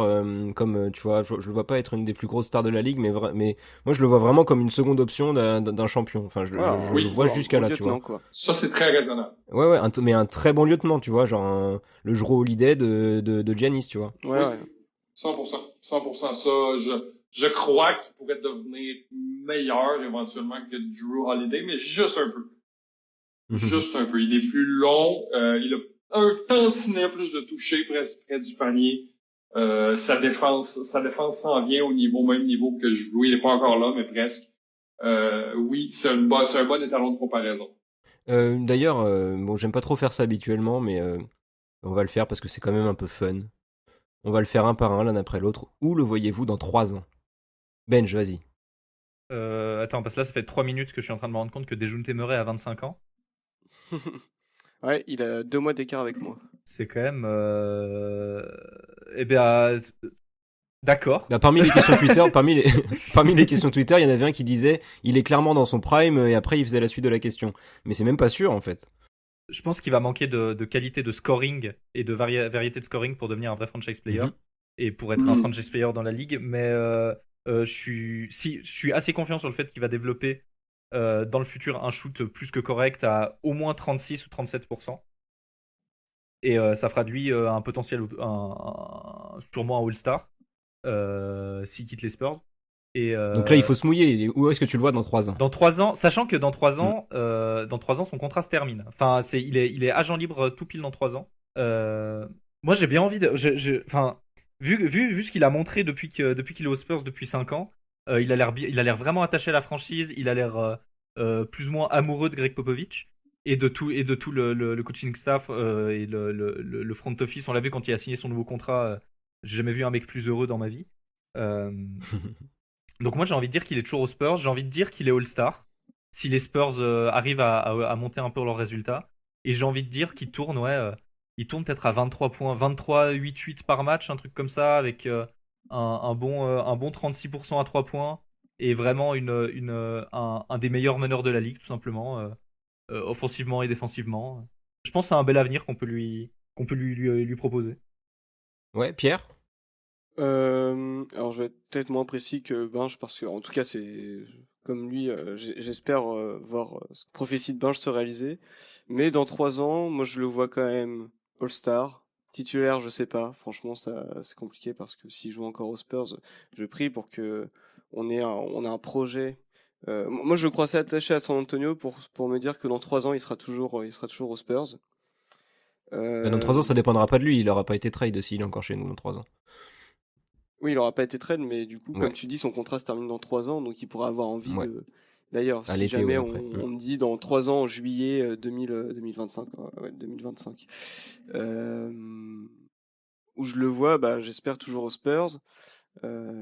comme tu vois, je le vois pas être une des plus grosses stars de la ligue, mais moi je le vois vraiment comme une seconde option d'un champion. Enfin, je le vois jusqu'à là, tu vois. Quoi. Ça, c'est très raisonnable. Ouais, mais un très bon lieutenant, tu vois, genre le Jrue Holiday de Giannis, tu vois. Ouais. 100%. Ça, je crois qu'il pourrait devenir meilleur éventuellement que Jrue Holiday, mais juste un peu. Juste un peu. Il est plus long, il a un tantinet plus de toucher près du panier. Sa défense s'en vient au même niveau que Jrue. Il est pas encore là, mais presque. Oui, c'est un bon étalon de comparaison. D'ailleurs, bon, j'aime pas trop faire ça habituellement, mais on va le faire parce que c'est quand même un peu fun. On va le faire un par un, l'un après l'autre. Où le voyez-vous dans 3 ans? Benj, vas-y. Attends, parce que là, ça fait 3 minutes que je suis en train de me rendre compte que Dejounte Murray a 25 ans. Ouais, il a 2 mois d'écart avec moi. C'est quand même... D'accord. Bah, parmi les questions Twitter, parmi les questions Twitter, il y en avait un qui disait il est clairement dans son prime et après il faisait la suite de la question. Mais c'est même pas sûr en fait. Je pense qu'il va manquer de qualité de scoring et de variété de scoring pour devenir un vrai franchise player Mhm. et pour être un franchise player dans la ligue. Mais je suis assez confiant sur le fait qu'il va développer dans le futur un shoot plus que correct à au moins 36 ou 37%. Et ça fera de lui un potentiel, sûrement un All-Star s'il quitte les Spurs. Et, Donc là il faut se mouiller. Où est-ce que tu le vois dans 3 ans? dans 3 ans, sachant que dans 3 ans, son contrat se termine. Enfin, il est agent libre tout pile dans 3 ans. Moi, j'ai bien envie de. Enfin, vu ce qu'il a montré depuis qu'il est aux Spurs depuis 5 ans, il a l'air vraiment attaché à la franchise. Il a l'air plus ou moins amoureux de Greg Popovich et de tout le coaching staff et le front office. On l'a vu quand il a signé son nouveau contrat. J'ai jamais vu un mec plus heureux dans ma vie. Donc moi j'ai envie de dire qu'il est toujours aux Spurs, j'ai envie de dire qu'il est All-Star, si les Spurs arrivent à monter un peu leurs résultats, et j'ai envie de dire qu'il tourne, il tourne peut-être à 23 points, 23, 8-8 par match, un truc comme ça, avec un bon 36% à 3 points, et vraiment un des meilleurs meneurs de la ligue, tout simplement, offensivement et défensivement. Je pense que c'est un bel avenir qu'on peut lui proposer. Ouais, Pierre? Alors je vais être peut-être moins précis que Binge parce que en tout cas c'est comme lui, j'espère voir prophétie de Binge se réaliser. Mais dans 3 ans, moi je le vois quand même All-Star, titulaire, je sais pas. Franchement, ça c'est compliqué parce que s'il joue encore aux Spurs, je prie pour que on ait un projet. Moi je crois assez attaché à San Antonio pour me dire que dans 3 ans il sera toujours aux Spurs. Bah, dans 3 ans ça dépendra pas de lui, il aura pas été trade s'il est encore chez nous dans 3 ans. Oui, il aura pas été trade, mais du coup, Ouais. comme tu dis, son contrat se termine dans 3 ans, donc il pourra avoir envie Ouais. de. D'ailleurs, À si l'été, jamais ouais, après. on me dit dans 3 ans, en juillet 2025, ouais, 2025, où je le vois, bah, j'espère toujours aux Spurs.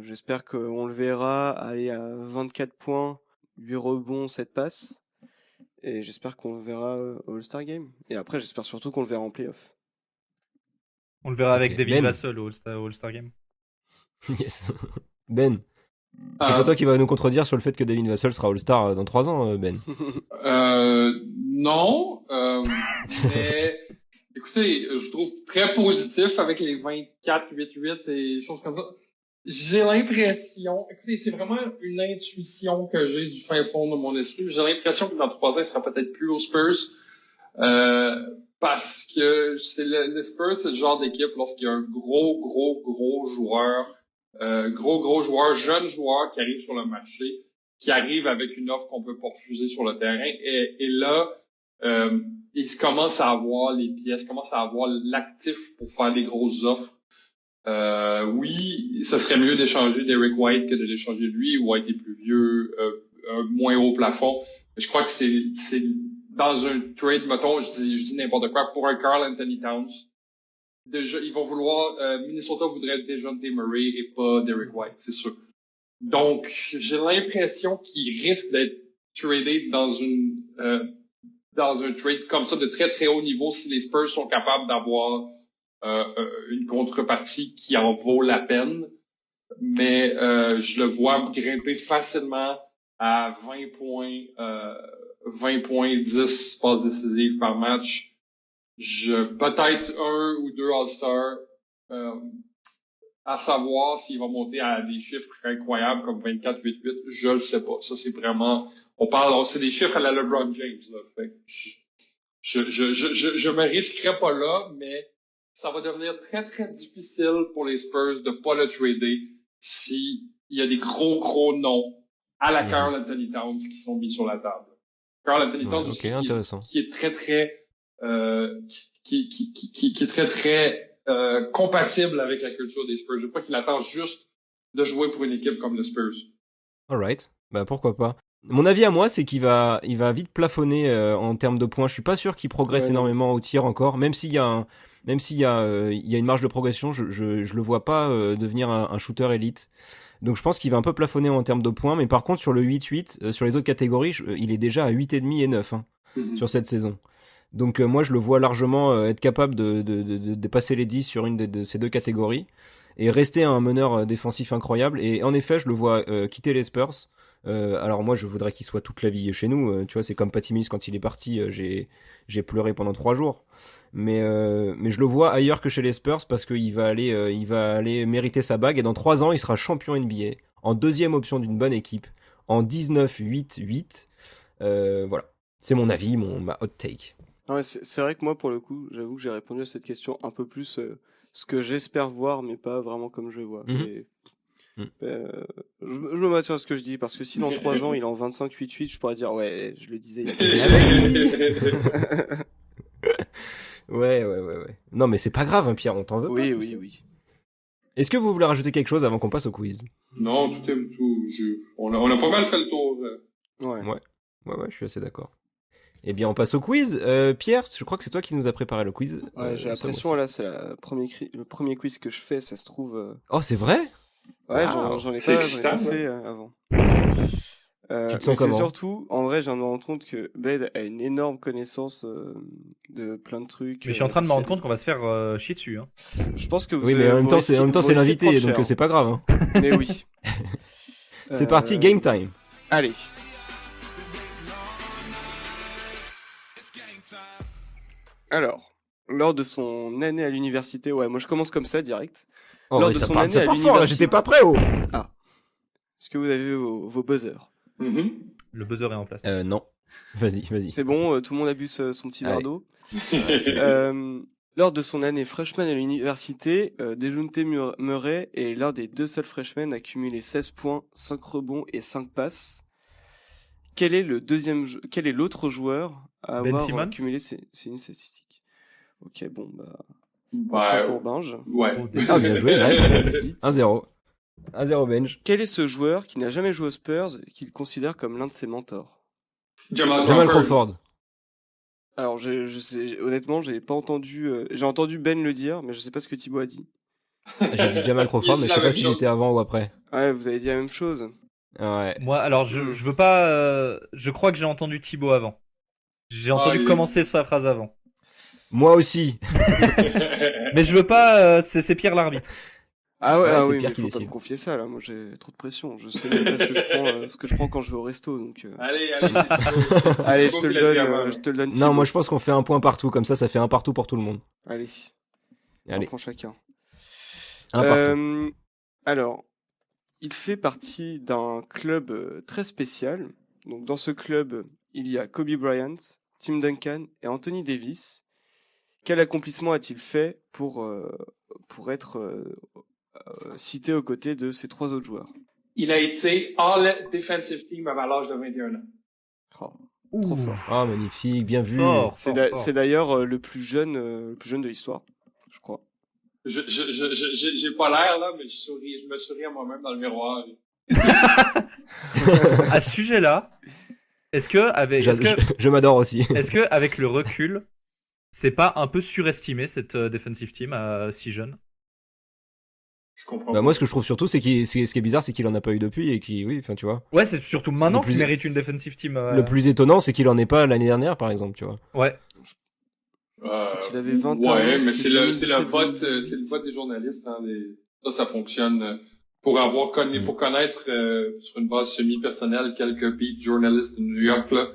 J'espère qu'on le verra aller à 24 points, 8 rebonds, 7 passes. Et j'espère qu'on le verra au All-Star Game. Et après, j'espère surtout qu'on le verra en playoff. On le verra avec Ok. Devin Ben. Vassell au All-Star Game. Yes. Ben, c'est Euh, pas toi qui va nous contredire sur le fait que Devin Vassell sera All-Star dans 3 ans, Ben. Non, mais écoutez, je trouve très positif avec les 24-8-8 et choses comme ça. J'ai l'impression, écoutez, c'est vraiment une intuition que j'ai du fin fond de mon esprit. J'ai l'impression que dans 3 ans, il sera peut-être plus aux Spurs. Parce que c'est les Spurs, c'est le genre d'équipe lorsqu'il y a un gros joueur, gros joueur, jeune joueur qui arrive sur le marché, qui arrive avec une offre qu'on peut pas refuser sur le terrain. Et là, il commence à avoir les pièces, commence à avoir l'actif pour faire des grosses offres. Oui, ça serait mieux d'échanger Derek White que de l'échanger lui. White est plus vieux, moins haut plafond. Mais je crois que c'est dans un trade, mettons, je dis n'importe quoi, pour un Karl Anthony Towns. Déjà, ils vont vouloir, Minnesota voudrait DeJounte Murray et pas Derek White, c'est sûr. Donc, j'ai l'impression qu'il risque d'être tradé dans un trade comme ça de très très haut niveau si les Spurs sont capables d'avoir une contrepartie qui en vaut la peine. Mais je le vois grimper facilement à 20 points, 10 passes décisives par match. Peut-être 1 ou 2 All-Stars, à savoir s'il va monter à des chiffres incroyables comme 24-8-8, je le sais pas. Ça, c'est vraiment, c'est des chiffres à la LeBron James, là. Fait que je me risquerai pas là, mais ça va devenir très, très difficile pour les Spurs de pas le trader si il y a des gros noms à la Karl Anthony Towns qui sont mis sur la table. Karl Anthony Towns aussi, qui est très, très, qui est très, très, compatible avec la culture des Spurs. Je crois qu'il attend juste de jouer pour une équipe comme les Spurs. Alright, bah pourquoi pas. Mon avis à moi, c'est qu'il va vite plafonner en termes de points. Je suis pas sûr qu'il progresse énormément au tir encore, même s'il y a une marge de progression, je le vois pas devenir un shooter élite. Donc je pense qu'il va un peu plafonner en termes de points, mais par contre sur le 8-8, sur les autres catégories, il est déjà à 8,5 et 9 sur cette saison. Donc moi je le vois largement être capable de dépasser les 10 sur une de ces deux catégories. et rester un meneur défensif incroyable. Et en effet, je le vois quitter les Spurs. Alors moi, je voudrais qu'il soit toute la vie chez nous. Tu vois, c'est comme Patty Mills quand il est parti. J'ai pleuré pendant 3 jours. Mais je le vois ailleurs que chez les Spurs parce qu'il va aller mériter sa bague. Et dans 3 ans, il sera champion NBA en deuxième option d'une bonne équipe en 19-8-8. Voilà. C'est mon avis, ma hot take. Ouais, c'est vrai que moi, pour le coup, j'avoue que j'ai répondu à cette question un peu plus ce que j'espère voir, mais pas vraiment comme je le vois. Mais, je me maintiens à ce que je dis, parce que si dans 3 ans, il est en 25-8-8, je pourrais dire, ouais, je le disais il y a quelques années. Ouais. Non, mais c'est pas grave, hein, Pierre, on t'en veut pas. Oui. Est-ce que vous voulez rajouter quelque chose avant qu'on passe au quiz? Non, tout. On a pas mal fait le tour. Ouais, je suis assez d'accord. Eh bien, on passe au quiz. Pierre, je crois que c'est toi qui nous as préparé le quiz. Ouais, j'ai l'impression, là, c'est le premier quiz que je fais, ça se trouve... Oh, c'est vrai? Ouais, Wow. j'en ai C'est pas excitant, fait avant. Tu te sens Mais c'est comment? surtout, en vrai, je viens de me rendre compte que Ben a une énorme connaissance de plein de trucs. Mais je suis en train de me parce rendre compte qu'on va se faire chier dessus. Hein. Je pense que vous Oui, mais en même temps, c'est risquez l'invité, de prendre donc cher, c'est pas grave. Hein. Mais oui. C'est parti, game time. Allez. Alors, lors de son année à l'université, ouais, moi je commence comme ça, direct. Oh, Lors ouais, de ça son part année à fort, là, l'université. j'étais pas prêt, oh. Est-ce que vous avez vu vos buzzers? Le buzzer est en place. Non. Vas-y. C'est bon, tout le monde a bu son petit verre Allez. d'eau. Lors de son année freshman à l'université, Dejounte Murray est l'un des 2 seuls freshmen à cumuler 16 points, 5 rebonds et 5 passes. Quel est l'autre joueur à Ben avoir Simmons cumulé ces statistiques? Ok, bon, bah, Ouais. pour Binge. Ouais. Ah, bien joué, nice. Vite. 1-0. 1-0 bench. Quel est ce joueur qui n'a jamais joué aux Spurs et qu'il considère comme l'un de ses mentors? Jamal Jamal Crawford. Crawford. Alors, je sais, honnêtement, j'ai pas entendu, j'ai entendu Ben le dire, mais je sais pas ce que Thibaut a dit. J'ai dit Jamal Crawford, mais je sais pas si c'était avant ou après. Ouais, vous avez dit la même chose. Ouais. Moi, alors, je veux pas. Je crois que j'ai entendu Thibaut avant. J'ai entendu commencer sa phrase avant. Moi aussi. Mais je veux pas. C'est Pierre l'arbitre. Ah Ouais, c'est oui, Pierre mais qui faut pas décide. me confier ça, là. Moi, j'ai trop de pression. Je sais même pas ce que je prends quand je vais au resto, donc. Allez. Allez, je te le donne, Thibaut. Non, moi je pense qu'on fait un point partout, comme ça fait un partout pour tout le monde. Allez. Allez. On prend chacun. Un partout. Alors, il fait partie d'un club très spécial. Donc, dans ce club, il y a Kobe Bryant, Tim Duncan et Anthony Davis. Quel accomplissement a-t-il fait pour être cité aux côtés de ces 3 autres joueurs? Il a été All Defensive Team à l'âge de 21 ans. Oh, trop fort. Oh, magnifique, bien vu. Fort. C'est d'ailleurs le plus jeune de l'histoire, je crois. J'ai pas l'air, là, mais je me souris à moi-même dans le miroir. À ce sujet-là, Je m'adore aussi. est-ce que avec le recul, c'est pas un peu surestimé cette defensive team à si jeune? Je comprends Bah, pas. moi, ce que je trouve surtout, ce qui est bizarre, c'est qu'il en a pas eu depuis et oui, enfin, tu vois. Ouais, c'est surtout maintenant le plus- qu'il mérite une defensive team. Le plus étonnant, c'est qu'il en ait pas l'année dernière, par exemple, tu vois. Ouais. Quand il avait 20 ans, Ouais, mais c'était c'est le 2017, vote, 2018. c'est le vote des journalistes, hein, ça fonctionne pour pour connaître sur une base semi-personnelle quelques beat journalistes de New York, là.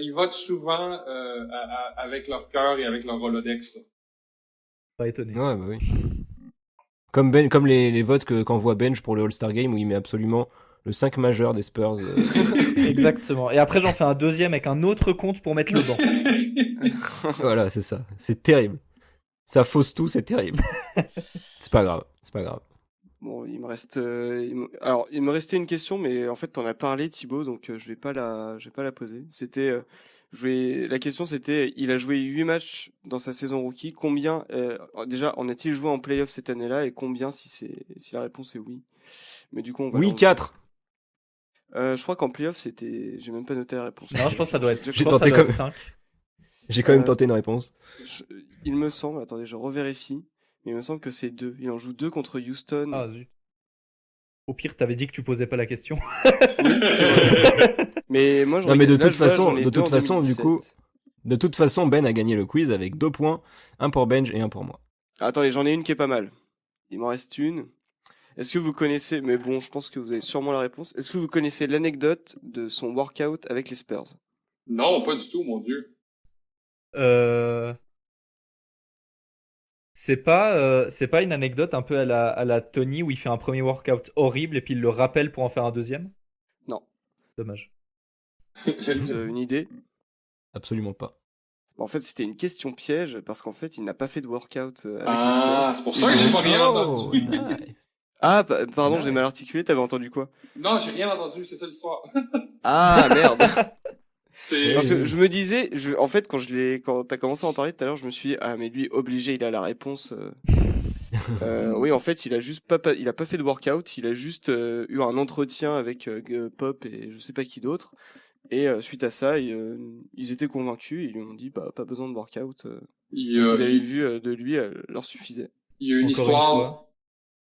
Ils votent souvent avec leur cœur et avec leur Rolodex. Là. Pas étonné. Ouais, bah oui. Comme les votes qu'envoie Benj pour le All-Star Game où il met absolument le 5 majeur des Spurs. Exactement. Et après, j'en fais un deuxième avec un autre compte pour mettre le banc. Voilà, c'est ça. C'est terrible. Ça fausse tout, c'est terrible. C'est pas grave. Bon, il me restait une question, mais en fait, t'en as parlé, Thibaut, donc je vais pas la poser. La question, c'était, il a joué 8 matchs dans sa saison rookie. Combien, déjà, en a-t-il joué en playoff cette année-là, et combien si la réponse est oui? Mais du coup, on va. Oui, 4. Je crois qu'en playoff, j'ai même pas noté la réponse. Non, je pense que ça doit être, J'ai tenté comme- 5. J'ai quand même tenté une réponse. Il me semble, attendez, je revérifie, mais il me semble que c'est 2. Il en joue 2 contre Houston. Ah, zut. Au pire, t'avais dit que tu posais pas la question. Oui, c'est vrai. Mais moi, Non, mais de là, toute je vois, façon, j'en ai de deux en toute façon, du 2017. coup, De toute façon, Ben a gagné le quiz avec 2 points, un pour Benj et un pour moi. Attendez, j'en ai une qui est pas mal. Il m'en reste une. Est-ce que vous connaissez, mais bon, je pense que vous avez sûrement la réponse. Est-ce que vous connaissez l'anecdote de son workout avec les Spurs? Non, pas du tout, mon Dieu. Euh, c'est pas une anecdote un peu à la Tony où il fait un premier workout horrible et puis il le rappelle pour en faire un deuxième? Non. Dommage. Est-ce que vous avez une idée? Absolument pas. En fait, c'était une question piège parce qu'en fait, il n'a pas fait de workout avec les Ah, Spurs. c'est pour ça que j'ai pas rien Oh, entendu. nice. Ah, pardon, Ouais. j'ai mal articulé. T'avais entendu quoi? Non, j'ai rien entendu, c'est ça l'histoire. Ah, merde. C'est... Parce que je me disais, en fait, quand t'as commencé à en parler tout à l'heure, je me suis dit, ah, mais lui, obligé, il a la réponse. Oui, en fait, il a pas fait de workout, il a juste eu un entretien avec Pop et je sais pas qui d'autre. Et suite à ça, ils étaient convaincus, ils lui ont dit, bah, pas besoin de workout. il, Ce euh, qu'ils avaient il- vu de lui leur suffisait. il y a une Encore une histoire... fois.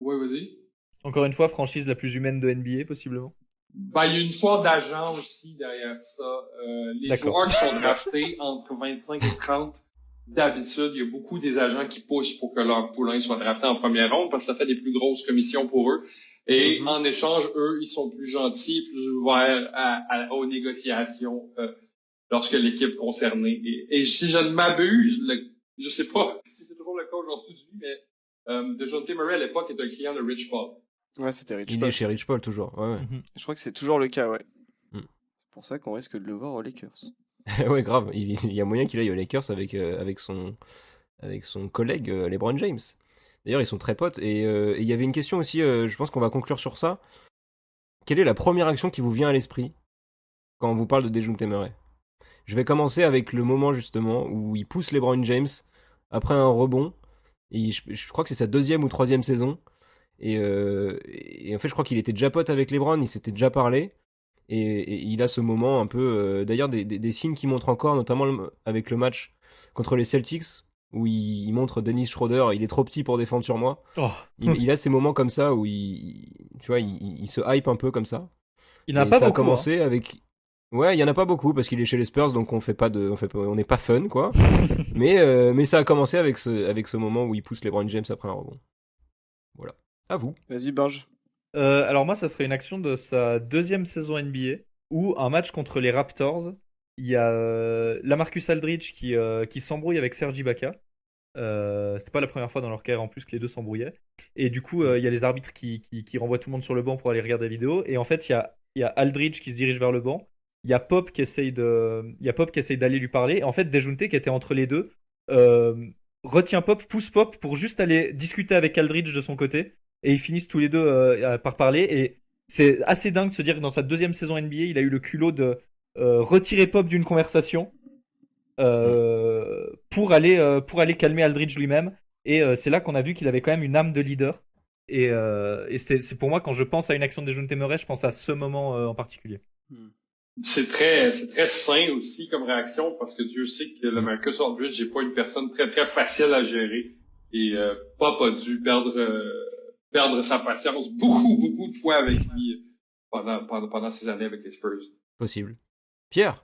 Ouais, vas-y. Encore une fois, franchise la plus humaine de NBA, possiblement. Ben, il y a une histoire d'agent aussi derrière ça. Les D'accord. joueurs qui sont draftés entre 25 et 30, d'habitude, il y a beaucoup des agents qui poussent pour que leur poulain soit drafté en première ronde parce que ça fait des plus grosses commissions pour eux. Et Mhm. en échange, eux, ils sont plus gentils, plus ouverts aux négociations lorsque l'équipe concernée. Et si je ne m'abuse, je sais pas si c'est toujours le cas aujourd'hui, mais DeJounte Murray à l'époque était un client de Rich Paul. Ouais, c'était Rich Il Paul. est chez Rich Paul toujours. Ouais, Je crois que c'est toujours le cas, ouais. Mm. C'est pour ça qu'on risque de le voir aux Lakers. ouais. Ouais, grave. Il y a moyen qu'il aille aux Lakers avec son collègue LeBron James. D'ailleurs, ils sont très potes. Et il y avait une question aussi, je pense qu'on va conclure sur ça. Quelle est la première action qui vous vient à l'esprit quand on vous parle de DeJounte Murray? Je vais commencer avec le moment justement où il pousse LeBron James après un rebond. Et je crois que c'est sa deuxième ou troisième saison. Et en fait, je crois qu'il était déjà pote avec LeBron, il s'était déjà parlé. Et il a ce moment un peu. D'ailleurs, des signes qui montrent encore, notamment avec le match contre les Celtics, où il montre Dennis Schroeder, il est trop petit pour défendre sur moi. Oh. Il a ces moments comme ça où tu vois, il se hype un peu comme ça. Il n'a Et pas ça a beaucoup. commencé avec. Ouais, il y en a pas beaucoup parce qu'il est chez les Spurs, donc on n'est pas fun, quoi. mais ça a commencé avec ce moment où il pousse LeBron James après un rebond. Voilà. À vous. Vas-y, Binge. Alors moi, ça serait une action de sa deuxième saison NBA où un match contre les Raptors, il y a LaMarcus Aldridge qui s'embrouille avec Serge Ibaka. C'était pas la première fois dans leur carrière en plus que les deux s'embrouillaient. Et du coup, il y a les arbitres qui renvoient tout le monde sur le banc pour aller regarder la vidéo. Et en fait, il y a Aldridge qui se dirige vers le banc. Il y a Pop qui essaye d'aller lui parler. Et en fait, DeJounte qui était entre les deux retient Pop, pousse Pop pour juste aller discuter avec Aldridge de son côté. Et ils finissent tous les deux par parler. Et c'est assez dingue de se dire que dans sa deuxième saison NBA, il a eu le culot de retirer Pop d'une conversation pour aller calmer Aldridge lui-même. Et c'est là qu'on a vu qu'il avait quand même une âme de leader. Et c'est pour moi, quand je pense à une action de DeJounte Murray, je pense à ce moment en particulier. C'est très sain aussi comme réaction parce que Dieu sait que le Marcus Aldridge n'est pas une personne très très facile à gérer et Pop a dû perdre sa patience beaucoup de fois avec lui pendant ces années avec les Spurs. Possible. Pierre.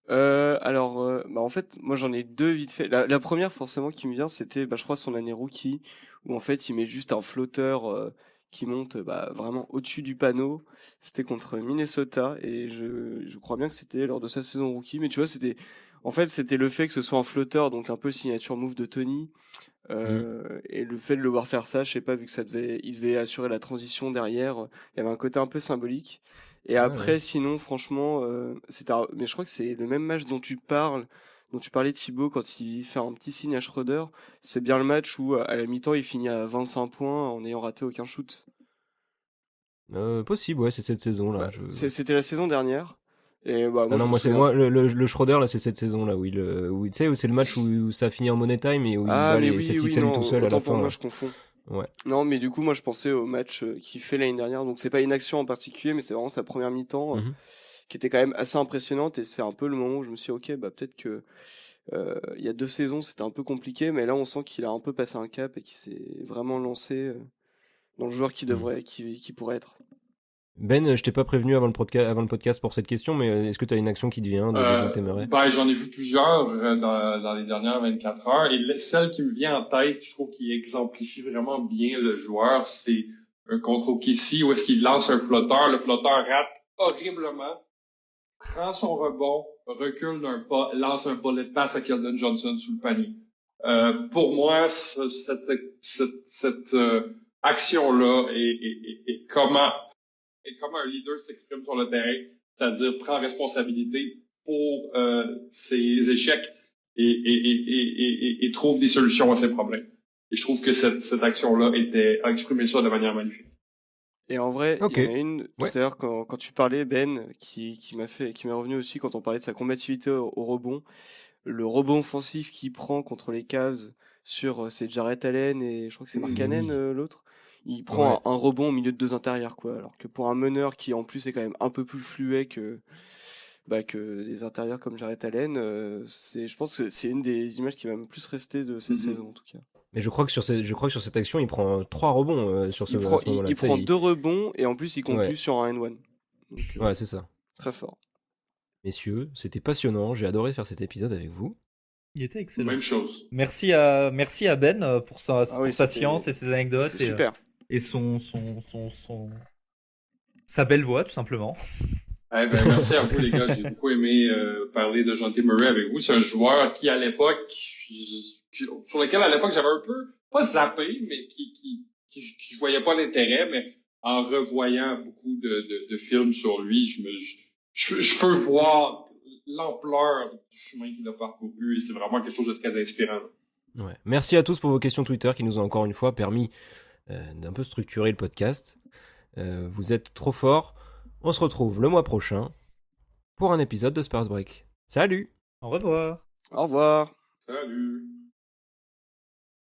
Bah en fait, moi j'en ai deux vite fait. La première forcément qui me vient, c'était, bah, je crois son année rookie, où en fait il met juste un flotteur qui monte bah, vraiment au-dessus du panneau. C'était contre Minnesota et je crois bien que c'était lors de sa saison rookie. Mais tu vois, c'était le fait que ce soit un flotteur, donc un peu signature move de Tony. Et le fait de le voir faire ça, je sais pas, vu que il devait assurer la transition derrière, il y avait un côté un peu symbolique. Et après, ouais. sinon, franchement, mais je crois que c'est le même match dont tu parlais Thibaut, quand il fait un petit signe à Schroeder. C'est bien le match où, à la mi-temps, il finit à 25 points en n'ayant raté aucun shoot. Possible, ouais, c'est cette saison-là. Bah, c'était la saison dernière. Et bah, Ah non, moi c'est le Schroeder là, c'est cette saison-là où tu sais, où c'est le match où ça finit en money time et où il va mais les Celtics non, tout seul à la autant pour fin. moi, Ouais. je confonds. Ouais. Non, mais du coup, moi, je pensais au match qu'il fait l'année dernière. Donc, c'est pas une action en particulier, mais c'est vraiment sa première mi-temps Mhm. qui était quand même assez impressionnante. Et c'est un peu le moment où je me suis dit, ok, bah, peut-être que il y a 2 saisons, c'était un peu compliqué, mais là, on sent qu'il a un peu passé un cap et qu'il s'est vraiment lancé dans le joueur qui pourrait être. Ben, je t'ai pas prévenu avant le podcast pour cette question, mais est-ce que tu as une action qui te vient de Dejounte Murray? J'en ai vu plusieurs dans les dernières 24 heures et celle qui me vient en tête, je trouve qu'il exemplifie vraiment bien le joueur, c'est contre OKC où est-ce qu'il lance un flotteur, le flotteur rate horriblement, prend son rebond, recule d'un pas, lance un bullet pass à Keldon Johnson sous le panier. Pour moi, cette action-là est comment un leader s'exprime sur le terrain, c'est-à-dire prend responsabilité pour ses échecs et trouve des solutions à ses problèmes. Et je trouve que cette action-là a exprimé ça de manière magnifique. Et en vrai, Ok. il y en a une tout Ouais. à l'heure quand tu parlais, Ben, qui m'est revenu aussi quand on parlait de sa combativité au rebond. Le rebond offensif qu'il prend contre les Cavs sur c'est Jarrett Allen et je crois que c'est Mark Cannon l'autre. Il prend Ouais. un rebond au milieu de deux intérieurs, quoi. Alors que pour un meneur qui en plus est quand même un peu plus fluet que les intérieurs comme Jarrett Allen, je pense que c'est une des images qui va me plus rester de cette saison en tout cas. Mais je crois que sur cette action, il prend 3 rebonds sur Il à prend, ce moment-là. il Tu sais, prend 2 rebonds et en plus il conclut Ouais. sur un N1. Donc, Ouais, c'est ça. très fort. Messieurs, c'était passionnant. J'ai adoré faire cet épisode avec vous. Il était excellent. Même chose. Merci à Ben pour sa oui, sa c'était- science et ses anecdotes C'était super. et sa belle voix tout simplement. Merci à vous les gars, j'ai beaucoup aimé parler de Dejounte Murray avec vous. C'est un joueur qui à l'époque, sur lequel à l'époque j'avais un peu pas zappé, mais qui je voyais pas l'intérêt, mais en revoyant beaucoup de films sur lui, je peux voir l'ampleur du chemin qu'il a parcouru et c'est vraiment quelque chose de très inspirant. Ouais. Merci à tous pour vos questions Twitter qui nous ont encore une fois permis d'un peu structurer le podcast. Vous êtes trop forts. On se retrouve le mois prochain pour un épisode de Spurs Break. Salut! Au revoir. Au revoir. Salut!